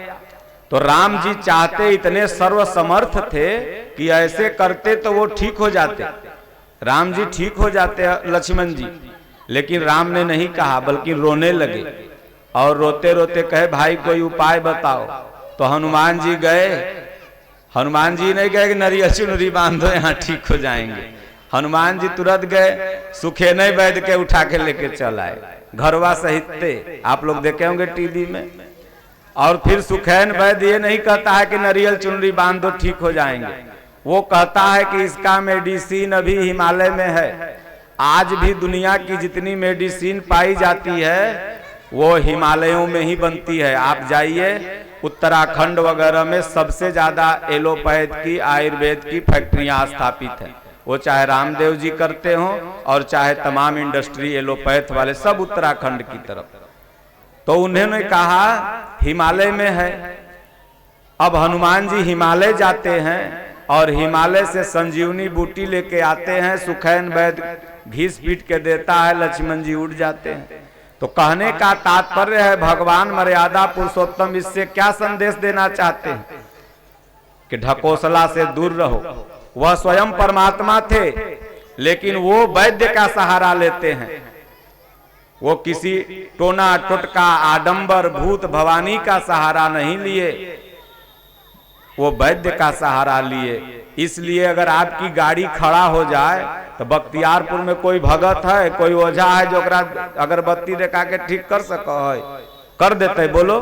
तो राम जी चाहते, इतने सर्वसमर्थ थे कि ऐसे करते तो वो ठीक हो जाते, राम जी ठीक हो जाते लक्ष्मण जी। लेकिन राम ने नहीं कहा, बल्कि रोने लगे और रोते रोते कहे भाई कोई उपाय बताओ। तो हनुमान जी गए। हनुमान जी नहीं गए कि नरियल चुनरी बांधो यहाँ ठीक हो जाएंगे। हनुमान जी तुरंत गए, सुखेने वैद्य के उठा के लेके चल आए, घरवा सहित। आप लोग देखे होंगे टीवी में। और फिर सुखैन वैद्य ये नहीं कहता है कि नरियल चुनरी बांध दो ठीक हो जाएंगे, वो कहता है कि इसका मेडिसिन अभी हिमालय में है। आज भी दुनिया की जितनी मेडिसिन पाई जाती है वो हिमालयों में ही बनती है। आप जाइए उत्तराखंड वगैरह में सबसे ज्यादा एलोपैथ की, आयुर्वेद की फैक्ट्रियां स्थापित हैं। वो चाहे रामदेव जी करते हों और चाहे तमाम इंडस्ट्री एलोपैथ वाले, सब उत्तराखंड की तरफ। तो उन्होंने कहा हिमालय में है। अब हनुमान जी हिमालय जाते हैं और हिमालय से संजीवनी बूटी लेके आते हैं। सुखैन वैद्य घीस पीट के देता है, लक्ष्मण जी उठ जाते हैं। तो कहने का तात्पर्य है भगवान मर्यादा पुरुषोत्तम इससे क्या संदेश देना चाहते हैं कि ढकोसला से दूर रहो। वह स्वयं परमात्मा थे, लेकिन वो वैद्य का सहारा लेते हैं। वो किसी टोना टोटका आडंबर भूत भवानी का सहारा नहीं लिए, वो वैद्य का सहारा लिए। इसलिए अगर आपकी गाड़ी खड़ा हो जाए तो बख्तियारपुर में कोई भगत है, कोई ओझा है जो अगरबत्ती देखा के ठीक कर सको है, कर देते बोलो।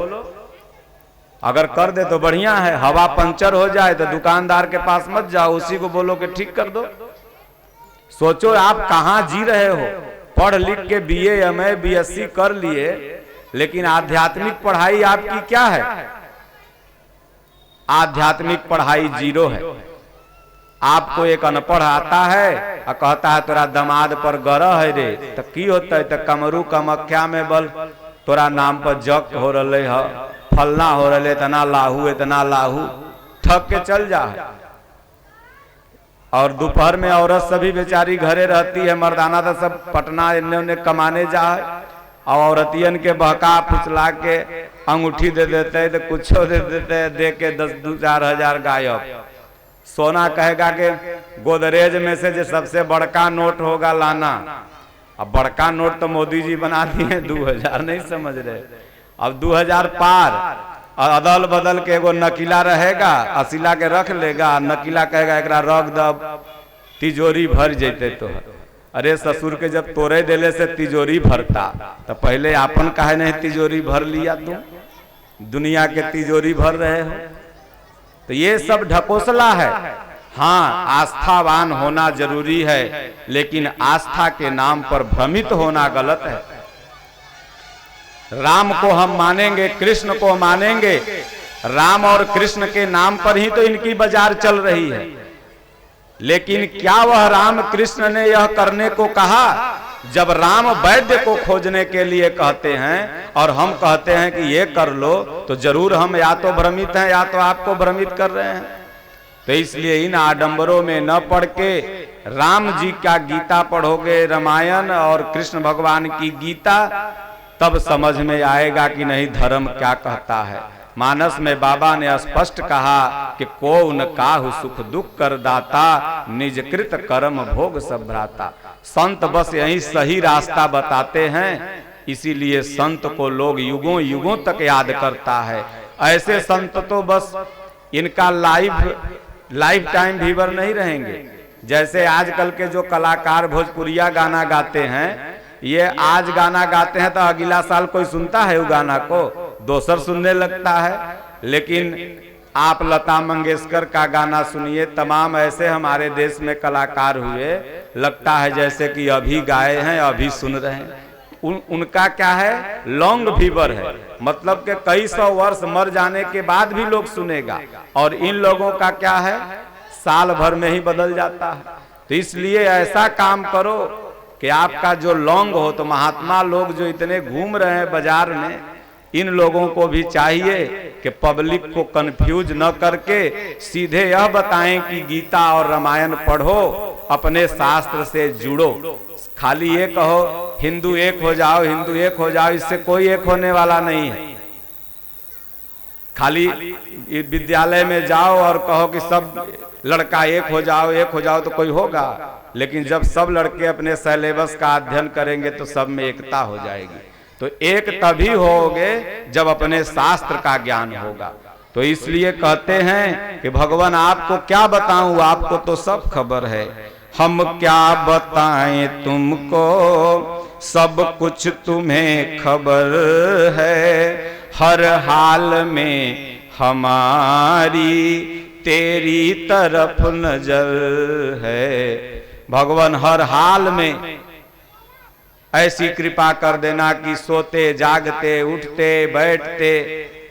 अगर कर दे तो बढ़िया है। हवा पंचर हो जाए तो दुकानदार के पास मत जाओ, उसी को बोलो कि ठीक कर दो। सोचो आप कहाँ जी रहे हो। पढ़ लिख के BA MA BSc कर लिए, लेकिन आध्यात्मिक पढ़ाई आपकी क्या है? आध्यात्मिक पढ़ाई जीरो है। आपको एक अनपढ़ आता है और कहता है तोरा दमाद पर गरह है रे, तो की होता है? तो कमरू कमख्या में बल तोरा नाम पर जग हो रहे है, फलना हो रहे, इतना लाहू ठग के चल जा। और दोपहर में औरत सभी बेचारी घरे रहती है, मर्दाना तो सब पटना इन्ने उन्ने कमाने जा है, और औरतियन के बहका फुसला के अंगूठी दे देते है, तो कुछ दे देते, दे के 10-4 हजार गायब। सोना कहेगा कि गोदरेज में से जो सबसे बड़का नोट होगा लाना। अब बड़का नोट तो मोदी जी बना दिए, 2000 नहीं समझ रहे। अब 2000 पार, और अदल बदल के एगो नकीला रहेगा, असिला के रख लेगा, नकीला कहेगा एकरा रख दब, तिजोरी भर जेते। तो अरे ससुर के जब तोरे देले से तिजोरी भरता, तो पहले आपन काहे नहीं तिजोरी भर लिया? तुम दुनिया के तिजोरी भर रहे हो। तो ये सब ढकोसला है। हाँ, आस्थावान होना जरूरी है, लेकिन आस्था के नाम पर भ्रमित होना गलत है। राम को हम मानेंगे, कृष्ण को मानेंगे, राम और कृष्ण के नाम पर ही तो इनकी बाजार चल रही है। लेकिन क्या वह राम कृष्ण ने यह करने को कहा? जब राम वैद्य को खोजने के लिए कहते हैं और हम कहते हैं कि ये कर लो, तो जरूर हम या तो भ्रमित हैं या तो आपको भ्रमित कर रहे हैं। तो इसलिए इन आडंबरों में न पढ़ के राम जी का गीता पढ़ोगे, रामायण और कृष्ण भगवान की गीता, तब समझ में आएगा कि नहीं धर्म क्या कहता है। मानस में बाबा ने स्पष्ट कहा कि को न काहु सुख दुख कर दाता, निज कृत कर्म भोग सब भ्राता। संत बस यही सही रास्ता बताते हैं, इसीलिए संत को लोग युगों युगों तक याद करता है। ऐसे संत तो बस इनका लाइफ टाइम व्यूअर नहीं रहेंगे। जैसे आजकल के जो कलाकार भोजपुरिया गाना गाते हैं, ये आज गाना गाते हैं तो अगला साल कोई सुनता है वो गाना को, दोसर सुनने लगता है। लेकिन आप लता मंगेशकर का गाना सुनिए, तमाम ऐसे हमारे देश में कलाकार हुए, लगता है जैसे कि अभी गाए हैं, अभी सुन रहे हैं। उनका क्या है, लॉन्ग फीवर है, मतलब कि कई सौ वर्ष मर जाने के बाद भी लोग सुनेगा। और इन लोगों का क्या है, साल भर में ही बदल जाता है। तो इसलिए ऐसा काम करो कि आपका जो लॉन्ग हो। तो महात्मा लोग जो इतने घूम रहे हैं बाजार में, इन लोगों को भी चाहिए कि पब्लिक को कंफ्यूज न करके सीधे यह बताएं कि गीता और रामायण पढ़ो, अपने शास्त्र से जुड़ो। खाली ये कहो हिंदू एक हो जाओ, हिंदू एक हो जाओ, इससे कोई एक होने वाला नहीं है। खाली विद्यालय में जाओ और कहो कि सब लड़का एक हो जाओ तो कोई होगा। लेकिन जब सब लड़के अपने सिलेबस का अध्ययन करेंगे तो सब में एकता हो जाएगी। तो एक तभी होगे जब अपने शास्त्र का ज्ञान होगा। तो इसलिए कहते हैं कि भगवान आपको क्या बताऊं, आपको तो सब खबर है, हम क्या बताएं तुमको, सब कुछ तुम्हें खबर है, हर हाल में हमारी तेरी तरफ नजर है। भगवान हर हाल में ऐसी कृपा कर देना कि सोते जागते उठते बैठते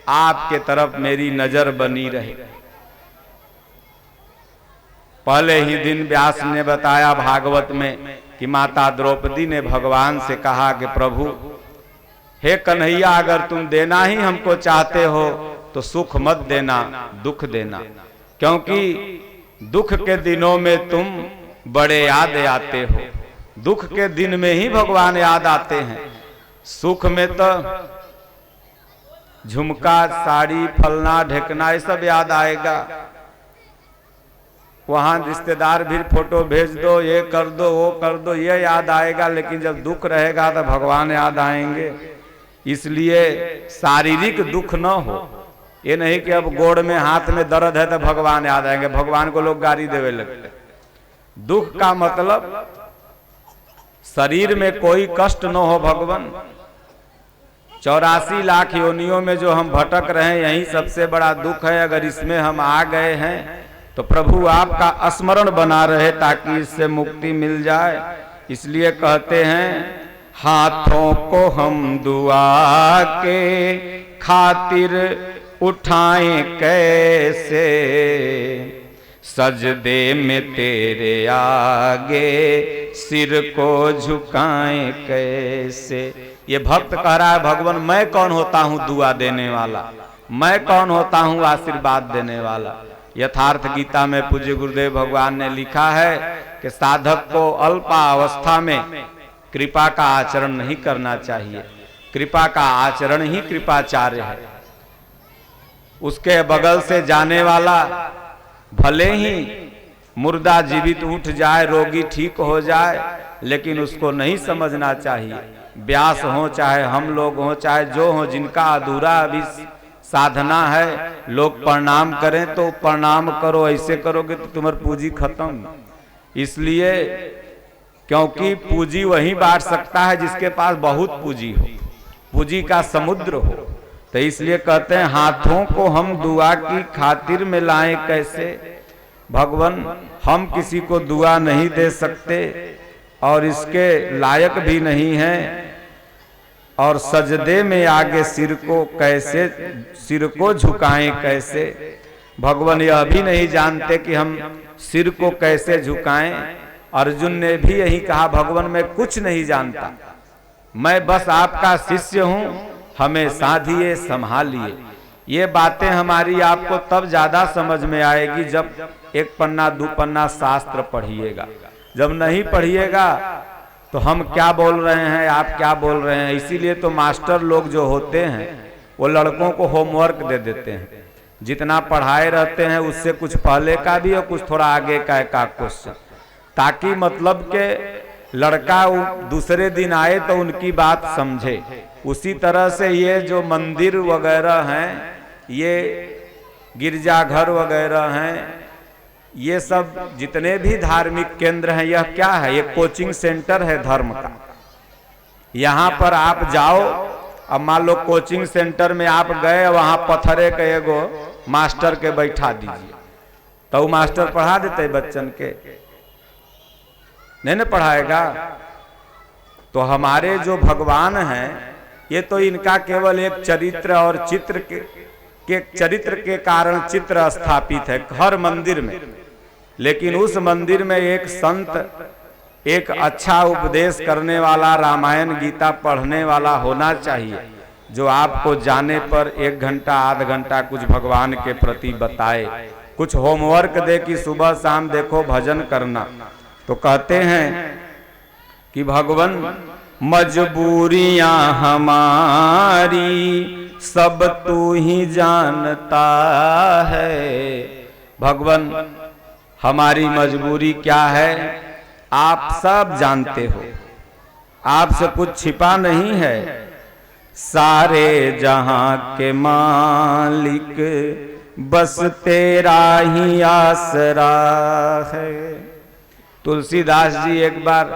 आपके तरफ मेरी नजर बनी रहे। पहले ही दिन व्यास ने बताया भागवत में कि माता द्रौपदी ने भगवान से कहा कि प्रभु हे कन्हैया, अगर तुम देना ही हमको चाहते हो तो सुख मत देना, दुख देना, क्योंकि दुख के दिनों में तुम बड़े याद आते हो। दुख के दिन में ही भगवान याद आते हैं, सुख में तो झुमका साड़ी फलना ढेकना ये सब याद आएगा। वहां रिश्तेदार भी फोटो भेज दो, ये कर दो वो कर दो, ये याद आएगा। लेकिन जब दुख रहेगा तो भगवान याद आएंगे। इसलिए शारीरिक दुख न हो, ये नहीं कि अब गोड़ में हाथ में दर्द है तो भगवान याद आएंगे। भगवान को लोग गाली देवे लगते। दुख का मतलब शरीर में कोई कष्ट न हो। भगवान 84 लाख योनियों में जो हम भटक रहे हैं, यही सबसे बड़ा दुख है। अगर इसमें हम आ गए हैं तो प्रभु आपका स्मरण बना रहे ताकि इससे मुक्ति मिल जाए। इसलिए कहते हैं हाथों को हम दुआ के खातिर उठाएं कैसे, सजदे में तेरे आगे सिर को झुकाएं कैसे। ये भक्त कह रहा है भगवान मैं कौन होता हूँ दुआ देने वाला, मैं कौन होता हूँ आशीर्वाद देने वाला। यथार्थ गीता में पूज्य गुरुदेव भगवान ने लिखा है कि साधक को अल्पावस्था में कृपा का आचरण नहीं करना चाहिए। कृपा का आचरण ही कृपाचार्य है। उसके बगल से जाने वाला भले ही मुर्दा जीवित उठ जाए, रोगी ठीक हो जाए, लेकिन उसको नहीं समझना चाहिए। व्यास हो चाहे हम लोग हो चाहे जो हो, जिनका अधूरा अभी साधना है, लोग प्रणाम करें तो प्रणाम करो, ऐसे करोगे तो तुम्हारी पूंजी खत्म। इसलिए क्योंकि पूंजी वही बांट सकता है जिसके पास बहुत पूंजी हो, पूंजी का समुद्र हो। तो इसलिए कहते हैं हाथों को हम दुआ की खातिर में लाएं कैसे। भगवान हम किसी को दुआ नहीं दे सकते और इसके लायक भी नहीं हैं। और सजदे में आगे सिर को झुकाएं कैसे। भगवान यह भी नहीं जानते कि हम सिर को कैसे झुकाएं। अर्जुन ने भी यही कहा भगवान मैं कुछ नहीं जानता, मैं बस आपका शिष्य हूं, हमें साधिए संभालिए। ये बातें हमारी आपको तब ज्यादा समझ में आएगी जब एक पन्ना दो पन्ना शास्त्र पढ़िएगा। जब नहीं पढ़िएगा तो हम क्या बोल रहे हैं, आप क्या बोल रहे हैं। इसीलिए तो मास्टर लोग जो होते हैं वो लड़कों को होमवर्क दे देते हैं। जितना पढ़ाए रहते हैं उससे कुछ पहले का भी और कुछ थोड़ा आगे का एक क्वेश्चन, ताकि मतलब के लड़का दूसरे दिन आए तो उनकी बात समझे। उसी तरह से ये जो मंदिर वगैरह हैं, ये गिरजाघर वगैरह हैं, ये सब जितने भी धार्मिक केंद्र हैं, यह क्या है, ये कोचिंग सेंटर है धर्म का। यहाँ पर आप जाओ, अब मान लो कोचिंग सेंटर में आप गए, वहां पत्थरे के एगो मास्टर के बैठा दीजिए, तो वो मास्टर पढ़ा देते बच्चन के नहीं न पढ़ाएगा। तो हमारे जो भगवान हैं ये तो इनका केवल एक चरित्र और चित्र के चरित्र के कारण चित्र स्थापित है हर मंदिर में, लेकिन उस मंदिर में एक संत, एक अच्छा उपदेश करने वाला, रामायण गीता पढ़ने वाला होना चाहिए, जो आपको जाने पर 1 घंटा आध घंटा कुछ भगवान के प्रति बताए, कुछ होमवर्क दे कि सुबह शाम देखो भजन करना। तो कहते हैं कि भगवान मजबूरियां हमारी सब तू ही जानता है। भगवान हमारी मजबूरी क्या है आप सब जानते हो, आपसे कुछ छिपा नहीं है। सारे जहां के मालिक बस तेरा ही आसरा है। तुलसीदास जी एक बार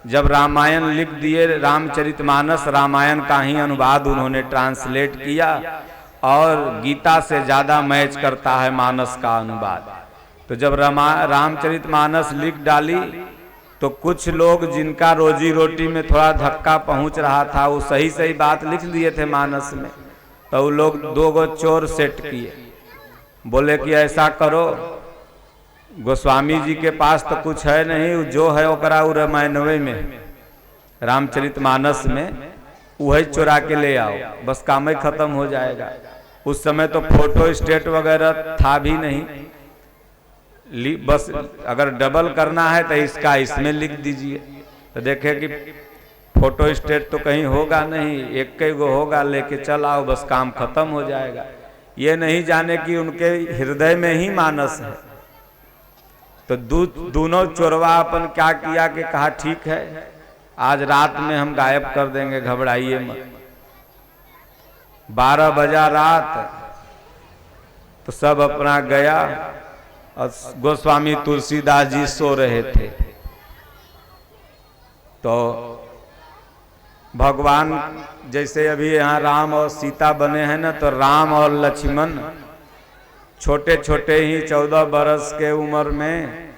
जब रामायण लिख दिए, रामचरितमानस रामायण का ही अनुवाद उन्होंने ट्रांसलेट किया, और गीता से ज्यादा मैच करता है मानस का अनुवाद। तो जब रामचरितमानस लिख डाली तो कुछ लोग जिनका रोजी रोटी में थोड़ा धक्का पहुंच रहा था वो सही सही बात लिख दिए थे मानस में, तो वो लोग 2 गो चोर सेट किए, बोले कि ऐसा करो गोस्वामी जी के पास तो कुछ है नहीं, जो है ओकरा रामायणवे में रामचरितमानस में वही चुरा के ले आओ, बस काम ही खत्म हो जाएगा। उस समय तो फोटो स्टेट वगैरह था भी नहीं, बस अगर डबल करना है तो इसका इसमें लिख दीजिए। तो देखे कि फोटो स्टेट तो कहीं होगा नहीं, एक ही गो होगा, लेके चल आओ बस काम खत्म हो जाएगा। ये नहीं जाने कि उनके हृदय में ही मानस है। तो दोनों चोरवा अपन क्या किया कि कहा ठीक है आज रात में हम गायब कर देंगे, घबराइए मत। 12 बजा रात तो सब अपना गया, और गोस्वामी तुलसीदास जी सो रहे थे। तो भगवान जैसे अभी यहाँ राम और सीता बने हैं ना, तो राम और लक्ष्मण छोटे छोटे ही 14 बरस के उम्र में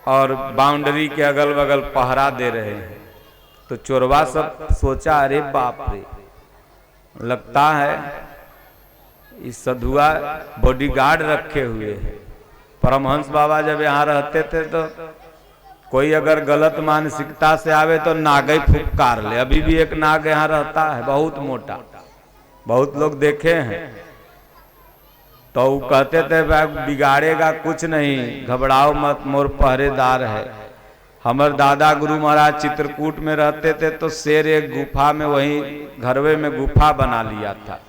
और बाउंड्री के अगल बगल पहरा दे रहे हैं। तो चोरवा सब सोचा अरे बाप रे, लगता है इस सधुआ बॉडीगार्ड रखे हुए हैं। परमहंस बाबा जब यहाँ रहते थे तो कोई अगर गलत मानसिकता से आवे तो नाग ही फुफकार ले। अभी भी एक नाग यहाँ रहता है बहुत मोटा, बहुत लोग देखे हैं। तो वो कहते थे बिगाड़ेगा कुछ नहीं, घबराओ मत, मोर पहरेदार है। हमारे दादा गुरु महाराज चित्रकूट में रहते थे तो शेर एक गुफा में, वहीं घरवे में गुफा बना लिया था।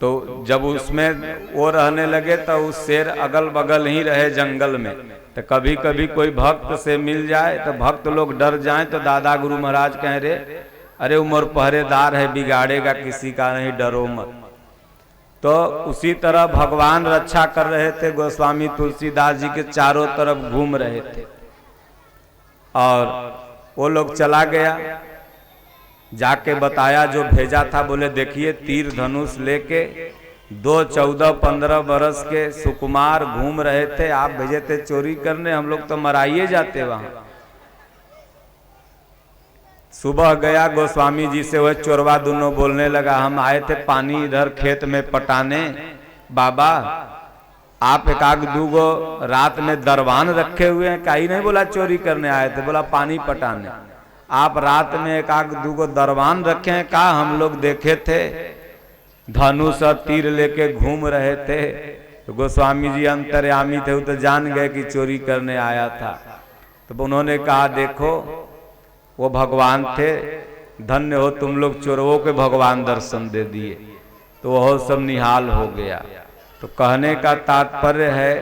तो जब उसमें वो रहने लगे तो उस शेर अगल बगल ही रहे जंगल में। तो कभी कभी कोई भक्त से मिल जाए तो भक्त लोग डर जाएं, तो दादा गुरु महाराज कह रहे अरे उमर पहरेदार है, बिगाड़ेगा किसी का नहीं, डरो मत। तो उसी तरह भगवान रक्षा कर रहे थे, गोस्वामी तुलसीदास जी के चारों तरफ घूम रहे थे। और वो लोग चला गया, जाके बताया जो भेजा था, बोले देखिए तीर धनुष लेके 2 14 15 बरस के सुकुमार घूम रहे थे, आप भेजे थे चोरी करने, हम लोग तो मराइए जाते वहां। सुबह गया गोस्वामी जी से, वह चोरवा दोनों बोलने लगा हम आए थे पानी इधर खेत में पटाने, बाबा आप एक आग दूगो रात में दरवान रखे हुए हैं। कहीं नहीं बोला चोरी करने आए थे, बोला पानी पटाने। आप रात में एक आग दूगो दरवान रखे हैं, कहा हम लोग देखे थे धनुष और तीर लेके घूम रहे थे। तो गोस्वामी जी अंतर्यामी थे, वो तो जान गए कि चोरी करने आया था। तो उन्होंने कहा देखो वो भगवान थे, धन्य हो तुम लोग चोरों के भगवान दर्शन दे दिए। तो वह सब निहाल हो गया। तो कहने का तात्पर्य है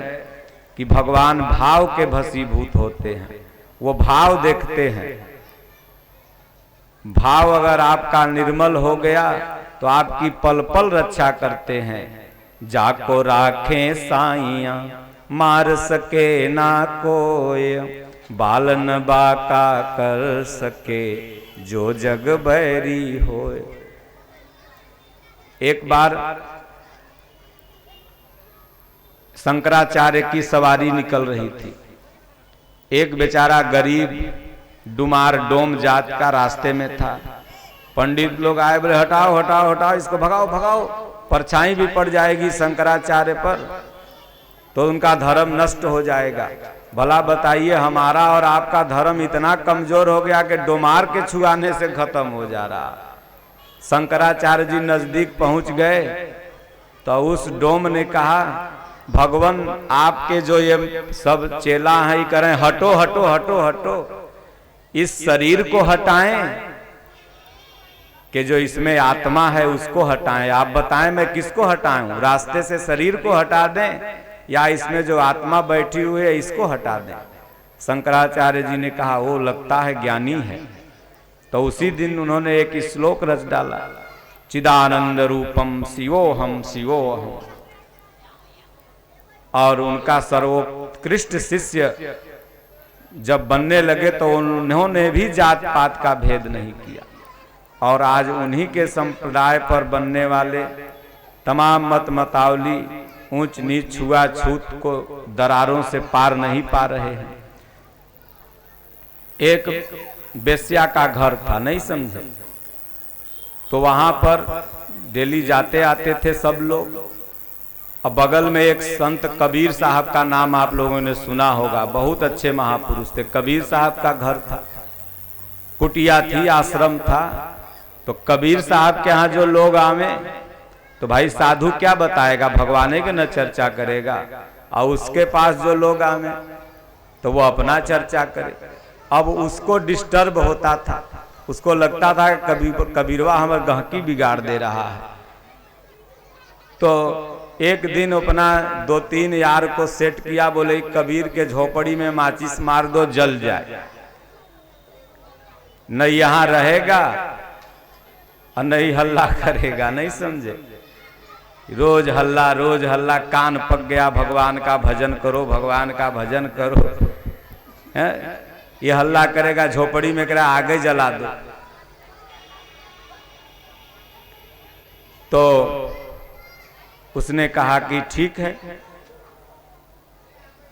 कि भगवान भाव के भसीभूत होते हैं, वो भाव देखते हैं। भाव अगर आपका निर्मल हो गया तो आपकी पल पल रक्षा करते हैं। जाको राखें साइया मार सके ना कोय, बालन बाका कर सके जो जग बैरी होए। एक बार शंकराचार्य की सवारी निकल रही थी, एक बेचारा गरीब डुमार डोम जात का रास्ते में था। पंडित लोग आए, बोले हटाओ हटाओ हटाओ, इसको भगाओ भगाओ, परछाई भी पड़ जाएगी शंकराचार्य पर, तो उनका धर्म नष्ट हो जाएगा। भला बताइए, हमारा और आपका धर्म इतना कमजोर हो गया कि डोमार के छुआने से खत्म हो जा रहा। शंकराचार्य जी नजदीक पहुंच गए तो उस डोम ने कहा, भगवान आपके जो ये सब चेला हैं, करें हटो हटो हटो हटो, इस शरीर को हटाएं कि जो इसमें आत्मा है उसको हटाएं। आप बताएं मैं किसको हटाऊं, रास्ते से शरीर को हटा दें या इसमें जो आत्मा बैठी हुई है इसको हटा दें। शंकराचार्य जी ने कहा वो लगता है ज्ञानी है। तो उसी दिन उन्होंने एक श्लोक रच डाला, चिदानंद रूपम शिवोहम शिवोहम। और उनका सर्वोत्कृष्ट शिष्य जब बनने लगे तो उन्होंने भी जात पात का भेद नहीं किया। और आज उन्हीं के संप्रदाय पर बनने वाले तमाम मत मतावली ऊंच नीच छुआछूत को दरारों से पार नहीं पा रहे हैं। एक बेश्या का घर था, नहीं समझे, तो वहां पर डेली जाते आते थे सब लोग। अब बगल में एक संत कबीर साहब का नाम आप लोगों ने सुना होगा, बहुत अच्छे महापुरुष थे। कबीर साहब का घर था, कुटिया थी, आश्रम था। तो कबीर साहब के यहाँ जो लोग आवे तो भाई साधु क्या बताएगा, भगवाने के न चर्चा करेगा। और उसके पास जो लोग आवे तो वो अपना चर्चा करे। अब उसको डिस्टर्ब होता था, उसको लगता था कि कबीरवा हमारे गहकी बिगाड़ दे रहा है। तो एक दिन अपना 2-3 यार को सेट किया, बोले कबीर के झोपड़ी में माचिस मार दो, जल जाए, न यहां रहेगा और नहीं हल्ला करेगा। नहीं समझे, रोज हल्ला, कान पक गया, भगवान का भजन करो, भगवान का भजन करो। ये हल्ला करेगा, झोपड़ी में करेगा, आगे जला दो। तो उसने कहा कि ठीक है।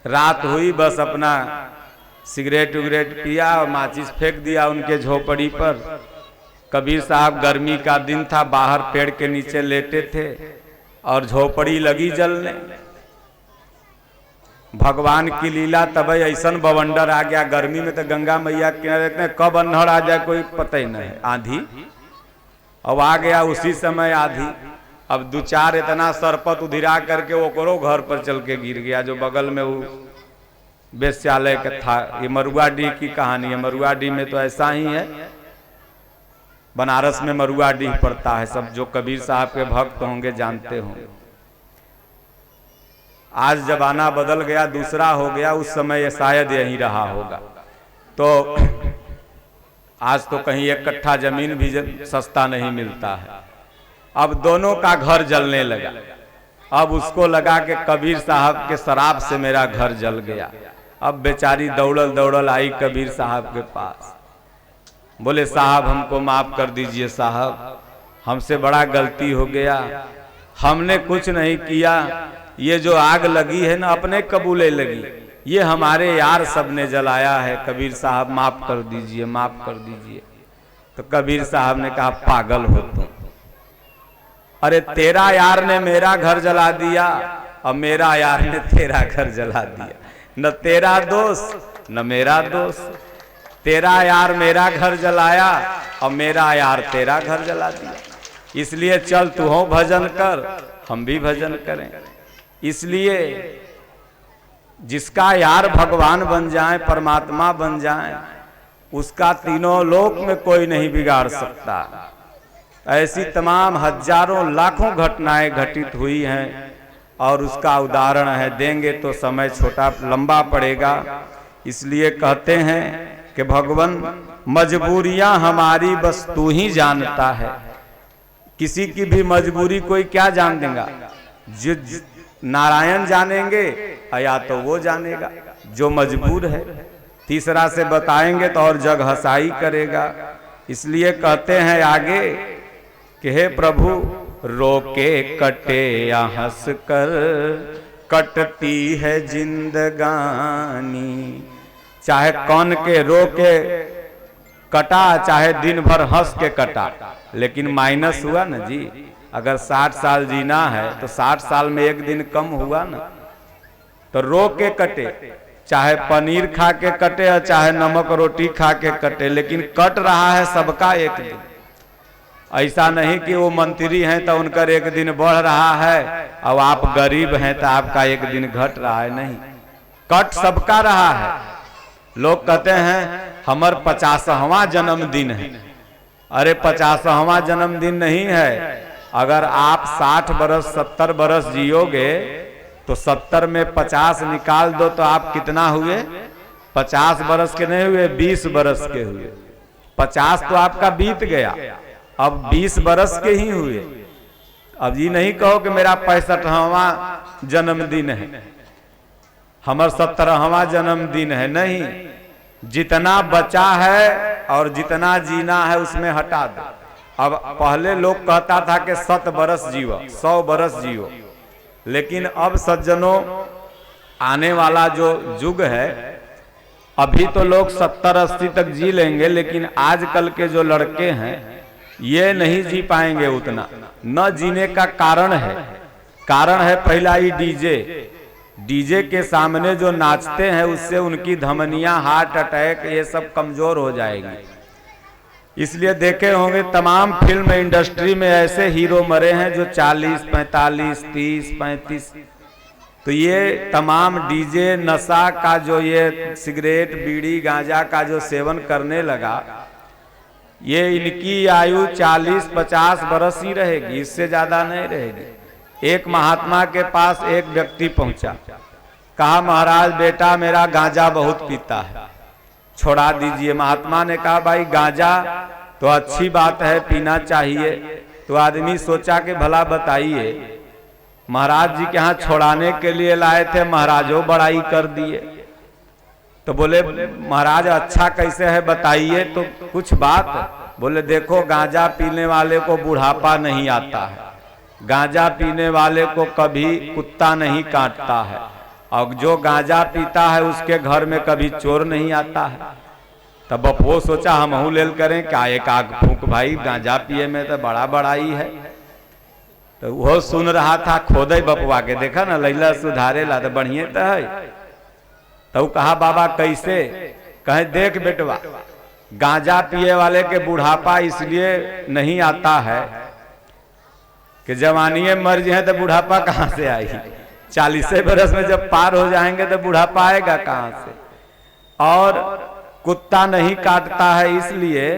रात हुई, बस अपना सिगरेट उगरेट पिया और माचिस फेंक दिया उनके झोपड़ी पर। कबीर साहब गर्मी का दिन था, बाहर पेड़ के नीचे लेटे थे और झोपड़ी लगी जलने। भगवान की लीला, तब ऐसन बवंडर आ गया। गर्मी में तो गंगा मैया किनारे कब अन्हड़ आ जाए कोई पता ही नहीं। आंधी अब आ गया, उसी समय आंधी। अब 2-4 इतना सरपत उधिरा करके वो करो घर पर चल के गिर गया, जो बगल में वो वेश्यालय का था। ये मरुआडीह की कहानी है। मरुआडीह में तो ऐसा ही है, बनारस में मरुआडीह पड़ता है। सब जो कबीर साहब के भक्त होंगे जानते होंगे। आज जमाना बदल गया, दूसरा हो गया। उस समय ये शायद यहीं रहा होगा। तो आज तो कहीं 1 कट्ठा जमीन भी सस्ता नहीं मिलता है। अब दोनों का घर जलने लगा। अब उसको लगा कि कबीर साहब के शराब से मेरा घर जल गया। अब बेचारी दौड़ल दौड़ल आई कबीर साहब के पास, बोले साहब हमको माफ कर दीजिए साहब, हमसे बड़ा गलती हो गया, हमने कुछ नहीं किया। ये जो आग लगी है ना अपने कबूले लगी, ये हमारे यार सब ने जलाया है। कबीर साहब माफ कर दीजिए, माफ कर दीजिए। तो कबीर साहब ने कहा पागल हो तुम, अरे तेरा यार ने मेरा घर जला दिया और मेरा यार ने तेरा घर जला दिया। न तेरा दोष न मेरा दोष। तेरा यार मेरा घर जलाया और मेरा यार तेरा घर जला दिया। इसलिए चल तू हो भजन कर, हम भी भजन करें। इसलिए जिसका यार भगवान बन जाए, परमात्मा बन जाए, उसका तीनों लोक में कोई नहीं बिगाड़ सकता। ऐसी तमाम हजारों लाखों घटनाएं घटित हुई हैं और उसका उदाहरण है। देंगे तो समय छोटा लंबा पड़ेगा। इसलिए कहते हैं कि भगवान मजबूरियां हमारी बस तू ही जानता है। किसी की भी मजबूरी कोई क्या जान देगा, जो नारायण जानेंगे या तो वो जानेगा जो मजबूर है। तीसरा से बताएंगे तो और जग हंसाई करेगा। इसलिए कहते हैं आगे कि हे प्रभु रोके कटे या हंस कर कटती है जिंदगानी, चाहे कौन के रो के कटा, चाहे दिन भर हंस के कटा, लेकिन माइनस हुआ ना जी। अगर 60 साल जीना है तो 60 साल में एक दिन कम हुआ ना, तो रो के कटे, चाहे पनीर खा के कटे और चाहे नमक रोटी खा के कटे, लेकिन कट रहा है सबका एक दिन। ऐसा नहीं कि वो मंत्री हैं तो उनका एक दिन बढ़ रहा है और आप गरीब हैं तो आपका एक दिन घट रहा है, नहीं, कट सबका रहा है। लोग कहते हैं हमार 50वां जन्मदिन है। अरे 50वां जन्मदिन नहीं है। अगर आप 60 बरस 70 बरस जियोगे तो 70 में 50 निकाल दो तो आप कितना हुए? 50 बरस के नहीं हुए, 20 बरस के हुए। 50 तो आपका बीत गया, अब 20 बरस के ही हुए। अब ये नहीं कहो कि मेरा 65वां जन्मदिन है, हमार 70वां जन्मदिन है, नहीं। जितना बचा है और जितना जीना है उसमें हटा दो। अब पहले लोग कहता था कि 100 बरस जियो, 100 बरस जियो, लेकिन अब सज्जनों आने वाला जो युग है, अभी तो लोग 70-80 तक जी लेंगे, लेकिन आजकल के जो लड़के हैं ये नहीं जी पाएंगे उतना। न जीने का कारण है पहला ही डीजे के सामने जो नाचते हैं उससे उनकी धमनियां, हार्ट अटैक ये सब कमजोर हो जाएगी। इसलिए देखे होंगे तमाम फिल्म इंडस्ट्री में ऐसे हीरो मरे हैं जो 40, 45, 30, 35। तो ये तमाम डीजे, नशा का जो ये सिगरेट, बीड़ी, गांजा का जो सेवन करने लगा, ये इनकी आयु 40-50 बरस ही रहेगी, इससे ज्यादा नहीं रहेगी। एक महात्मा के पास एक व्यक्ति पहुंचा, कहा महाराज बेटा मेरा गांजा बहुत पीता है, छोड़ा दीजिए। महात्मा ने कहा भाई गांजा तो अच्छी बात है, पीना चाहिए। तो आदमी सोचा कि भला बताइए, महाराज जी के यहाँ छोड़ाने के लिए लाए थे, महाराजों बड़ाई कर दिए। तो बोले महाराज अच्छा कैसे है बताइए तो कुछ बात। बोले देखो गांजा पीने वाले को बुढ़ापा नहीं आता है, गांजा पीने वाले को कभी कुत्ता नहीं काटता है, और जो गांजा पीता है उसके घर में कभी चोर नहीं आता है। तब वो सोचा हम लेल करें क्या, एक आग फूंक भाई, गांजा पिए में तो बड़ा बड़ाई है। तो वो सुन रहा था, खोदे बपवा के देखा ना लैला सुधारे ला तो बढ़िया तो है। तो कहा बाबा कैसे? कहे देख बेटवा, गांजा पिए वाले के बुढ़ापा इसलिए नहीं आता है कि जवानी मर्ज है तो बुढ़ापा कहाँ से आई? 40 बरस में जब पार हो जाएंगे तो बुढ़ापा आएगा कहाँ से? और कुत्ता नहीं काटता है इसलिए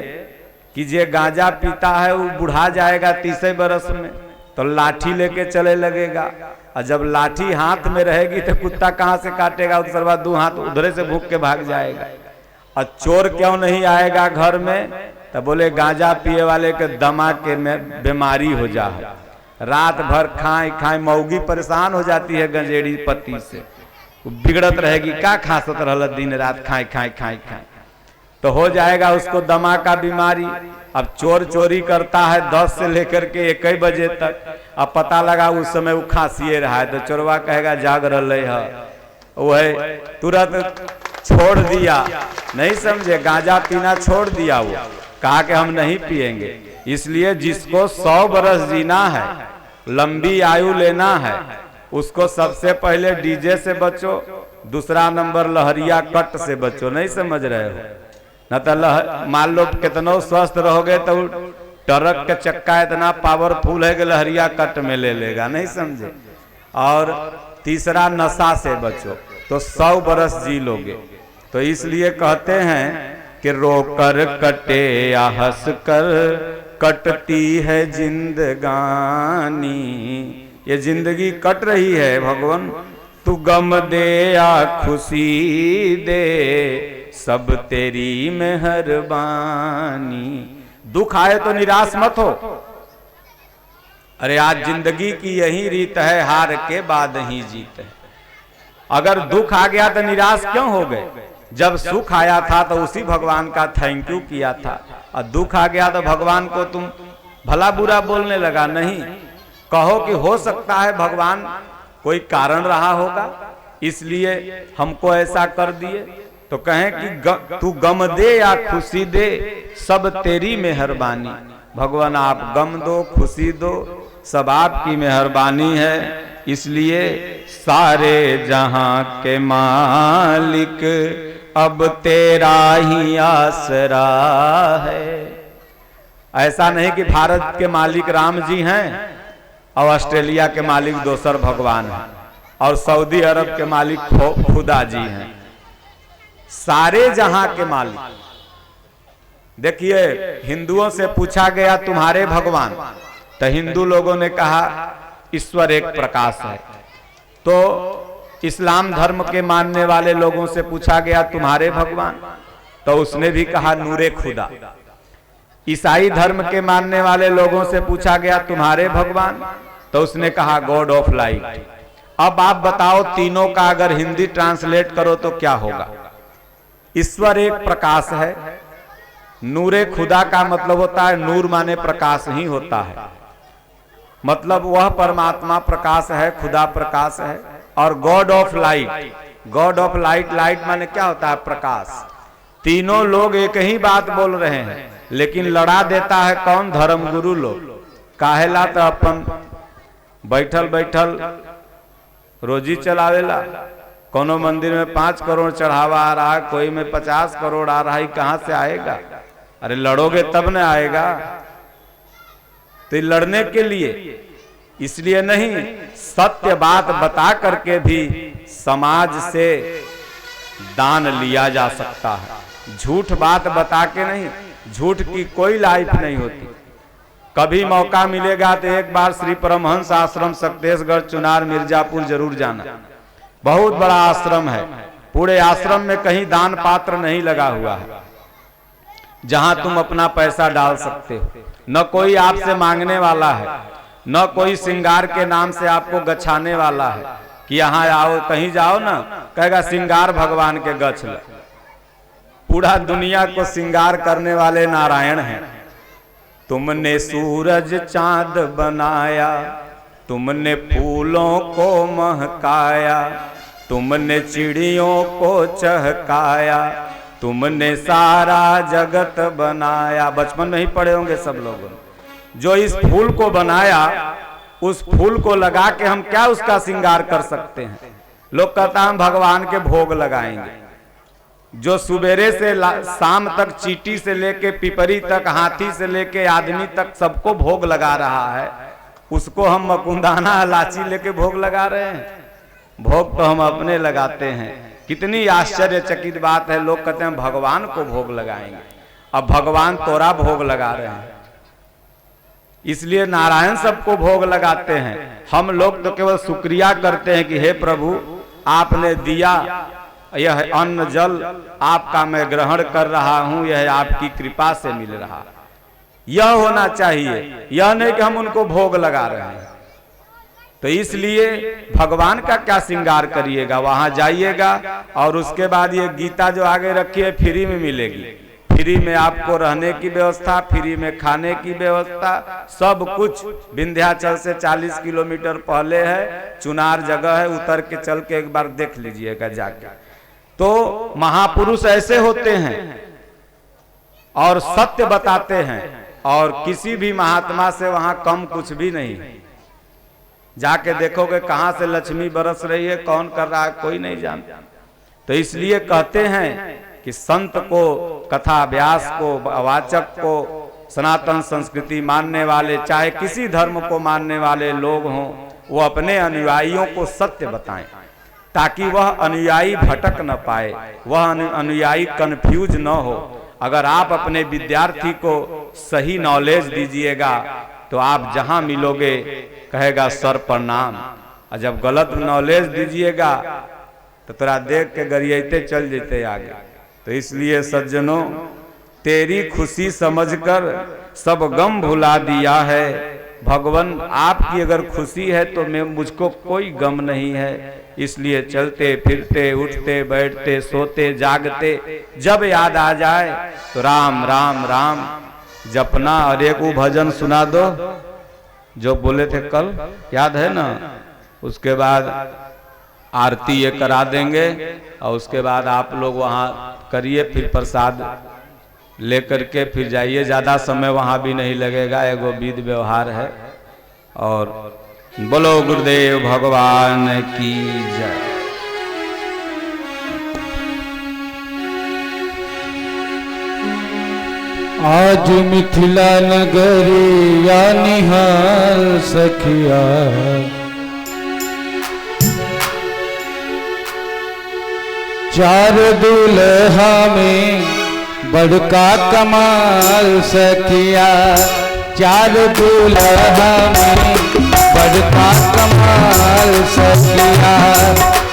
कि जे गांजा पीता है वो बुढ़ा जाएगा 30 बरस में, तो लाठी लेके चले लगेगा, और जब लाठी हाथ में रहेगी तो कुत्ता कहाँ से काटेगा? उसके बाद 2 हाथ उधरे से भूख के भाग जाएगा। और चोर क्यों नहीं आएगा घर में? तो बोले गांजा पिए वाले के दमा के में बीमारी हो जा है, रात भर खाए मौगी परेशान हो जाती है गंजेड़ी पत्ती से, बिगड़त रहेगी, क्या खासत रहल दिन रात खाए, तो हो जाएगा उसको दमा का बीमारी। अब चोर चोरी करता है 10 से लेकर के 1 बजे तक, अब पता लगा उस समय वो खांसिए रहा है, तो चोरवा कहेगा जाग रहे है, वह तुरंत छोड़ दिया, नहीं समझे, गांजा पीना छोड़ दिया। वो कहा कि हम नहीं पिएंगे। इसलिए जिसको 100 बरस जीना है, लंबी आयु लेना है, उसको सबसे पहले डीजे से बचो, दूसरा नंबर लहरिया कट से बचो। नहीं समझ रहे हो? न तो मान लो कितनो स्वस्थ रहोगे तो ट्रक के चक्का इतना पावरफुल है कि लहरिया कट में ले लेगा, नहीं समझे। और तीसरा नशा से बचो तो 100 बरस जी लोगे। तो इसलिए कहते हैं कि रोकर कटे या हंस कर कटती है जिंदगानी। ये जिंदगी कट रही है भगवान, तू गम दे या खुशी दे, सब तेरी मेहरबानी। दुख आए तो निराश मत हो। अरे आज जिंदगी की यही रीत है, हार के बाद ही जीत है। अगर दुख आ गया तो निराश क्यों हो गए? जब सुख आया था तो उसी भगवान का थैंक यू किया था, और दुख आ गया तो भगवान को तुम भला बुरा बोलने लगा। नहीं, कहो कि हो सकता है भगवान कोई कारण रहा होगा इसलिए हमको ऐसा कर दिए। तो कहें कि तू गम दे या खुशी दे, सब तेरी मेहरबानी। भगवान आप गम दो, खुशी दो, सब आपकी मेहरबानी है। इसलिए सारे जहां के मालिक अब तेरा ही आसरा है। ऐसा नहीं कि भारत के मालिक राम जी हैं और ऑस्ट्रेलिया के मालिक दोसर भगवान हैं और सऊदी अरब के मालिक खुदा जी हैं। सारे जहां के मालिक। देखिए, हिंदुओं से पूछा गया तुम्हारे भगवान, तो हिंदू लोगों ने कहा ईश्वर एक प्रकाश है। तो इस्लाम धर्म के मानने वाले लोगों से पूछा गया तुम्हारे भगवान, तो उसने भी कहा नूरे खुदा। ईसाई धर्म के मानने वाले लोगों से पूछा गया तुम्हारे भगवान, तो उसने कहा गॉड ऑफ लाइट। अब आप बताओ, तीनों का अगर हिंदी ट्रांसलेट करो तो क्या होगा? ईश्वर एक प्रकाश है। नूरे खुदा का मतलब होता है, नूर माने प्रकाश ही होता है, मतलब वह परमात्मा प्रकाश है, खुदा प्रकाश है। और God of light, God of light, light माने क्या होता है? प्रकाश। तीनों लोग एक ही बात बोल रहे हैं, लेकिन लड़ा देता है कौन? धर्मगुरु लोग। काहेला तो अपन बैठल बैठल रोजी चलावेला। कोनो मंदिर में 5 करोड़ चढ़ावा आ रहा है, कोई में 50 करोड़ आ रहा है, कहां से आएगा? अरे लड़ोगे तब न आएगा। तो लड़ने के लिए, इसलिए नहीं, सत्य बात बता करके भी समाज से दान लिया जा सकता है। झूठ बात बता के नहीं, झूठ की कोई लाइफ नहीं होती। कभी मौका मिलेगा तो एक बार श्री परमहंस आश्रम सक्तेशगढ़ चुनार मिर्जापुर जरूर जाना। बहुत बड़ा आश्रम है। पूरे आश्रम में कहीं दान पात्र नहीं लगा हुआ है जहां तुम अपना पैसा डाल सकते हो। न कोई आपसे मांगने वाला है, न कोई श्रृंगार के नाम से आपको गछाने वाला है कि यहाँ आओ, कहीं जाओ ना, कहेगा श्रृंगार भगवान के गछ लो। पूरा दुनिया को श्रृंगार करने वाले नारायण हैं। तुमने सूरज चांद बनाया, तुमने फूलों को महकाया, तुमने चिड़ियों को चहकाया, तुमने सारा जगत बनाया। बचपन में ही पढ़े होंगे सब लोगों ने। जो इस फूल को बनाया, उस फूल को लगा के हम क्या उसका श्रृंगार कर सकते हैं? लोग कहता हम भगवान के भोग लगाएंगे। जो सुबेरे से शाम तक चींटी से लेके पिपरी तक, हाथी से लेके आदमी तक सबको भोग लगा रहा है, उसको हम मकुंदाना इलायची लेके भोग लगा रहे हैं? भोग तो हम अपने लगाते हैं। कितनी आश्चर्यचकित बात है। लोग कहते हैं भगवान को भोग लगाएंगे, अब भगवान तोरा भोग लगा रहे हैं। इसलिए नारायण सबको भोग लगाते हैं। हम लोग तो केवल शुक्रिया करते हैं कि हे प्रभु आपने दिया, यह अन्न जल आपका मैं ग्रहण कर रहा हूं, यह आपकी कृपा से मिल रहा। यह होना चाहिए, यह नहीं कि हम उनको भोग लगा रहे हैं। तो इसलिए भगवान का क्या श्रृंगार करिएगा? वहां जाइएगा और उसके बाद ये गीता जो आगे रखी है फ्री में मिलेगी। फ्री में आपको रहने की व्यवस्था, फ्री में खाने की व्यवस्था, सब कुछ। विंध्याचल से 40 किलोमीटर पहले है, चुनार जगह है, उतर के चल के एक बार देख लीजिएगा जाके। तो महापुरुष ऐसे होते हैं और सत्य बताते हैं, और किसी भी महात्मा से वहां कम कुछ भी नहीं। जाके देखोगे कहां से लक्ष्मी बरस रही है, कौन कर रहा है, कोई नहीं जानता। तो इसलिए कहते हैं कि संत को, कथा व्यास को, वाचक को, सनातन संस्कृति मानने वाले, चाहे किसी धर्म को मानने वाले लोग हों, वो अपने अनुयायियों को सत्य बताएं, ताकि वह अनुयायी भटक न पाए, वह अनुयायी कंफ्यूज न हो। अगर आप अपने विद्यार्थी को सही नॉलेज दीजिएगा तो आप जहां मिलोगे कहेगा सर प्रणाम, और जब गलत नॉलेज दीजिएगा तो तोरा देख के गरियाते चल जेते आगे। तो इसलिए सज्जनों, तेरी खुशी समझकर सब गम भुला दिया है। भगवान आपकी अगर खुशी है तो मैं, मुझको कोई गम नहीं है। इसलिए चलते फिरते, उठते बैठते, सोते जागते, जब याद आ जाए तो राम राम राम जपना। और एक वो भजन सुना दो जो बोले थे कल, याद है ना? उसके बाद आरती ये करा देंगे और उसके बाद आप लोग वहाँ करिए, फिर प्रसाद लेकर के फिर जाइए। ज़्यादा समय वहाँ भी नहीं लगेगा, एगो विधि व्यवहार है। और बोलो गुरुदेव भगवान की जय। आज मिथिला नगरिया निहाल सखिया, चार दुल्हा में बड़का कमाल सखिया, चार दुल्हा में बड़का कमाल सखिया।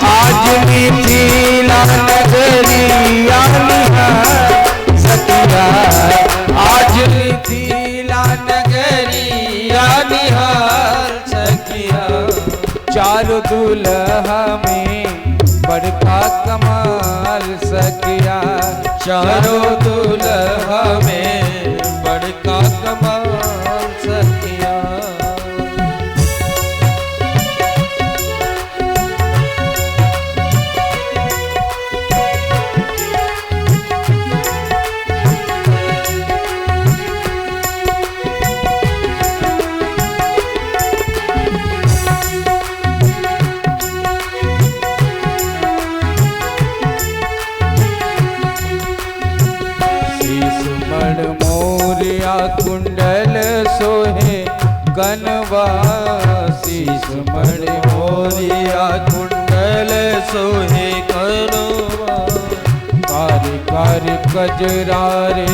आज मिथिला नगरिया निहाल सखिया, आज मिथिला नगरिया निहाल सखिया, चार दुल्हा में बड़का कमाल सखिया, चारों दुल्हा में बड़का कमाल सखिया। कुंडल सोहे कनवा, शीश मणि मोरिया कुंडल सोहे कनवा। कारी कारी कजरारे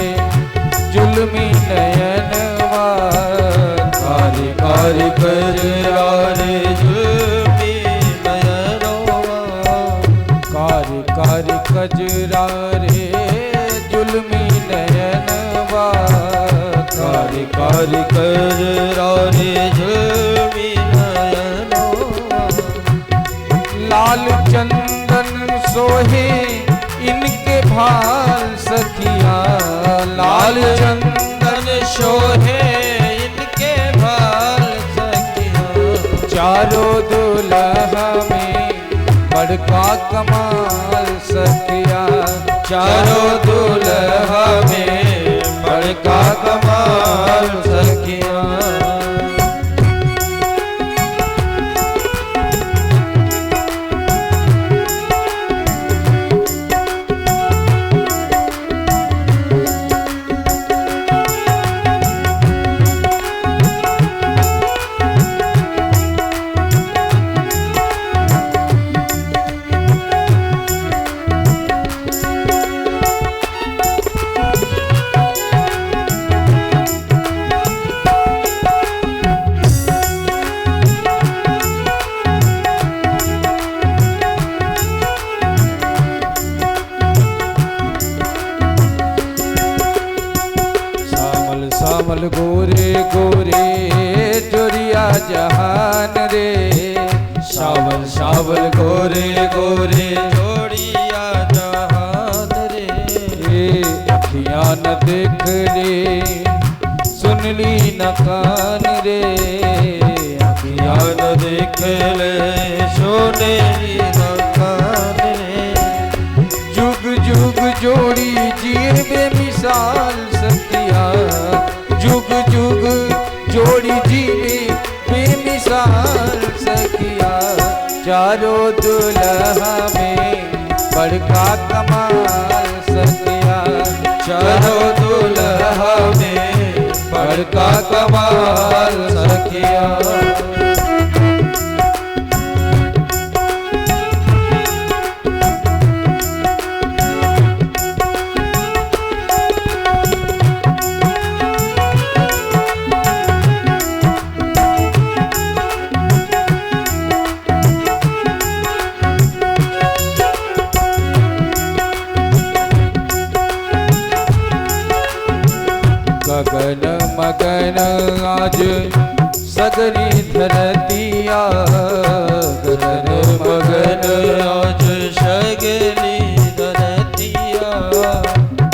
जुल्मी नयनवा, कारी कारी कजरारे जुल्मी नयनवा। कारी कारी कजरारे जुल्मी नयनवा, कारी कारी कजरारे जुल्मी नयनवा। लाल चंदन सोहे इनके भाल सखिया, लाल चंदन सोहे इनके भाल सखिया। चारों दुल्हा में बड़का कमाल सखिया, चारों दुल्हा में बड़का कमाल सखिया। श्यामल गोरे गोरे जोरिया जहान रे, श्यामल श्यामल गोरे गोरे जोड़िया जहान रे। अखियाँ न देख रे सुनली न कान रे, अखियाँ न देख ले सुने न कान रे। जुग जुग जोड़ी जिए बेमिसाल सखिया, जुग जुग जोड़ी जीवे बेमिसाल सखिया। चारों दुल्हा में बड़का कमाल सखिया, चारों दुल्हा में बड़का कमाल सखिया। गगन मगन आज सगरी धरतिया, गगन मगन आज सगरी धरतिया।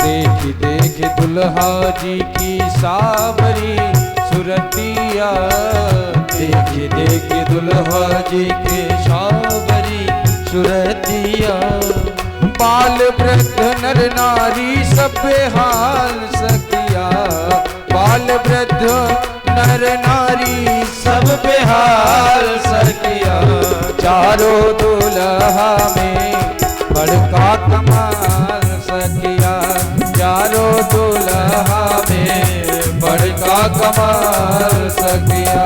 देख देख दुल्हा जी की सावरी सुरतिया, देख देख दुल्हा जी की सावरी सुरतिया। बाल वृद्ध नर नारी सब बेहाल सखिया, बाल वृद्ध नर नारी सब बेहाल सखिया। चारों दुल्हा में बड़का कमाल सखिया, चारों दुल्हा में बड़का कमाल सखिया।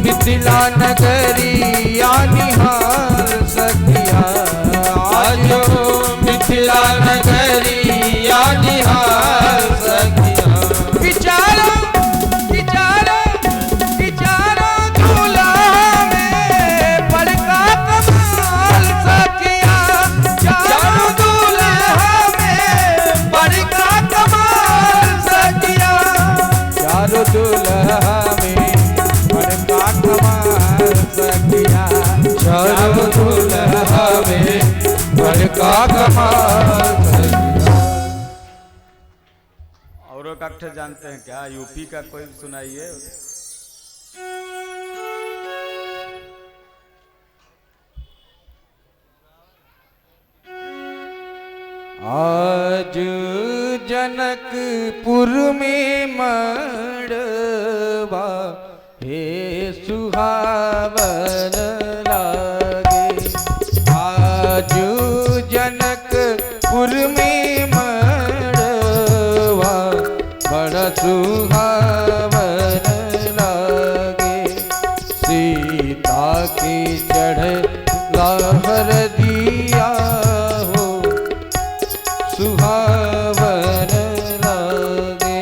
मिथिला नगरी निहाल सखिया, आज मिथिला नगरी निहाल सखिया। विचारो विचारो विचारो दूल्हा में बड़का कमाल सखिया, चारों दूल्हा में बड़का कमाल सखिया। चारों दूल्हा में बड़का कमाल सखिया, चारों दूल्हा में बड़का कमाल सखिया। और एक अक्षर जानते हैं क्या? यूपी का कोई सुनाइए। आज जनकपुर में मड़वा हे सुहावन लागे। आज जनकपुर में मड़वा बड़ा सुहावन लागे। सीता की चढ़े लाहर दिया हो सुहावन लागे।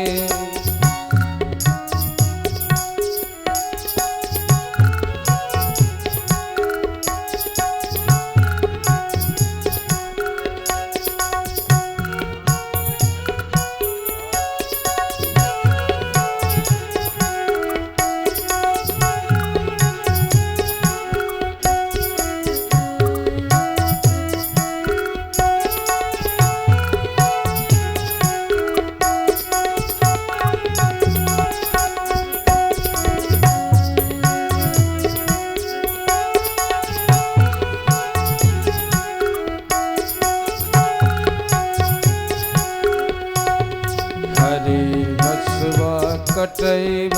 कटैब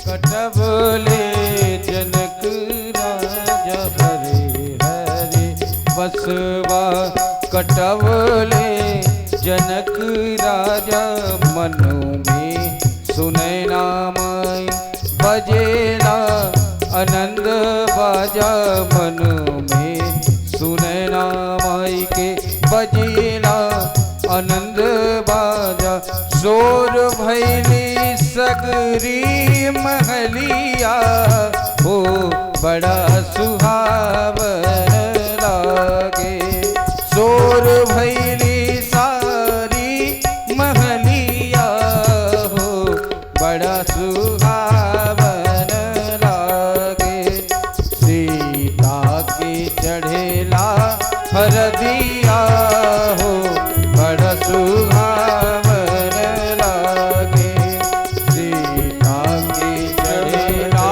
कटबले जनक राजा, हरे हरे बसवा कटबले जनक राजा। मनु में सुनैना माई बजेला आनंद बाजा, मनु में सुनैना माई के बजेला आनंद बाजा। शोर भैली सगरी महलिया हो बड़ा सुहावन लागे। शोर भैली सारी महलिया हो बड़ा सुहावन लागे। सीता के चढ़ेला हरदिया हो बड़ा सुहावन लागे। सीता के चढ़ेला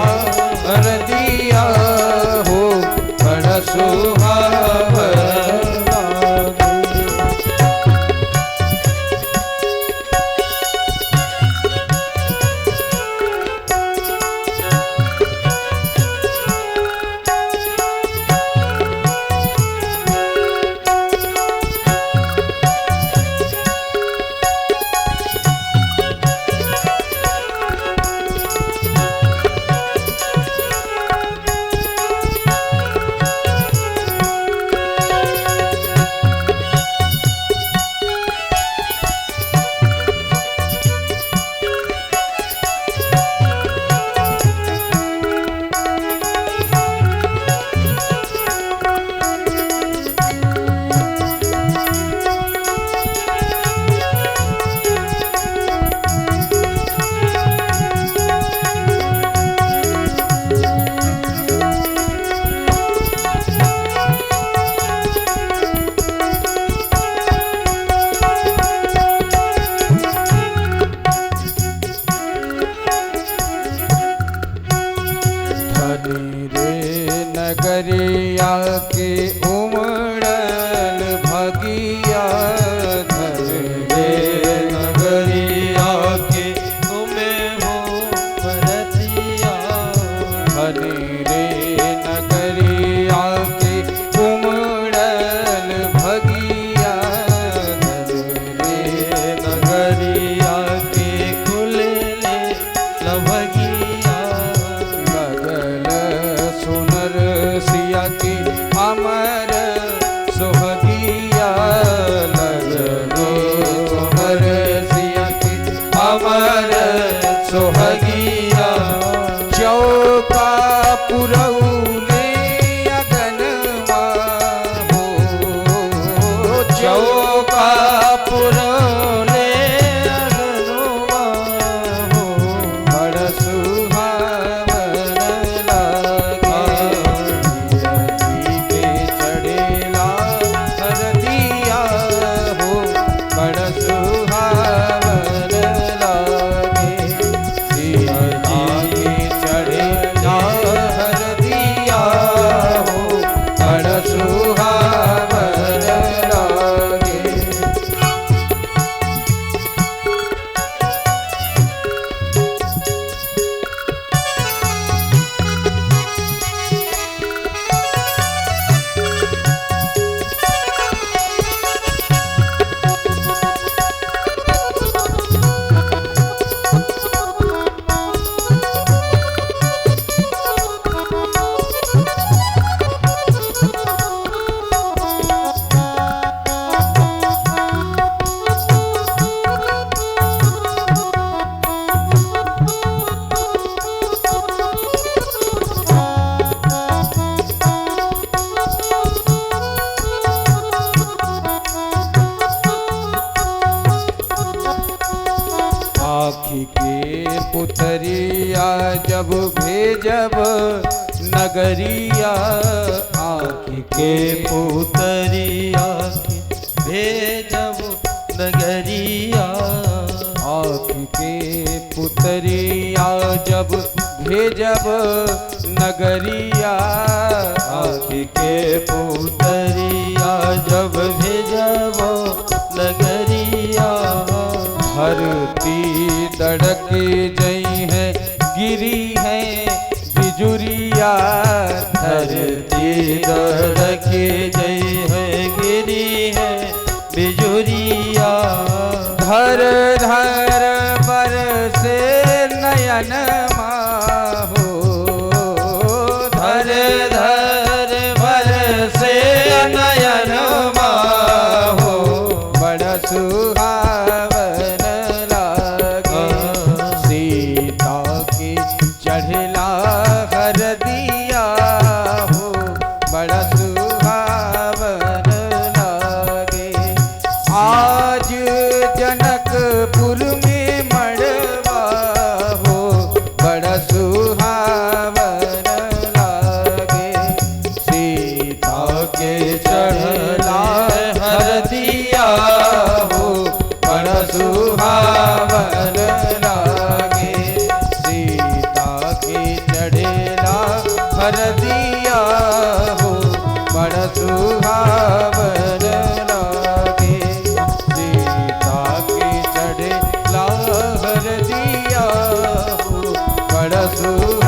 हरदिया हो बड़ा सुहावन लागे। के उमड़ल भगिया धन रे नगरिया के तुमे हो बरतिया धन रे नगरिया के उमड़ल भगिया धन रे नगरिया के खुले लभगिया लगल सुनर सिया के अमर सुभगिया लगलो सुनर सिया के अमर सुभगिया चौका पुरौले अगनमा हो चौका पुरौले अगनुआ हो बड़ सुहावन लागे के चढ़ेला हरदिया हो बड़ सुहावन लागे सिया के चढ़ेला हरदिया हो बड़ सुहावन लागे। आँखी के पुतरिया जब भेजब नगरिया आँखी के पुतरिया के भेजब नगरिया आँखी के पुतरिया जब भेजब नगरिया आँखी के पुतरिया जब भेजब नगरिया धरती दड़क जई है गिरी है बिजुरिया धरती दड़क जई है गिरी है बिजुरिया धर धर बरसे नयन हो धर धर बरसे नयन हो बड़ा सुहावन लागे सीता की चढ़ला हरदिया हो बड़ा सुहावन लागे आज जनकपुर में मड़वा हो बड़ा सुहावन लागे सीता के चढ़ला हरदिया हो बड़ा सुहावन लागे सीता के चढ़ेला हरदिया हो बड़ा सुहावन लागे सीता के चढ़ेला हरदिया हो बड़ा सुहावन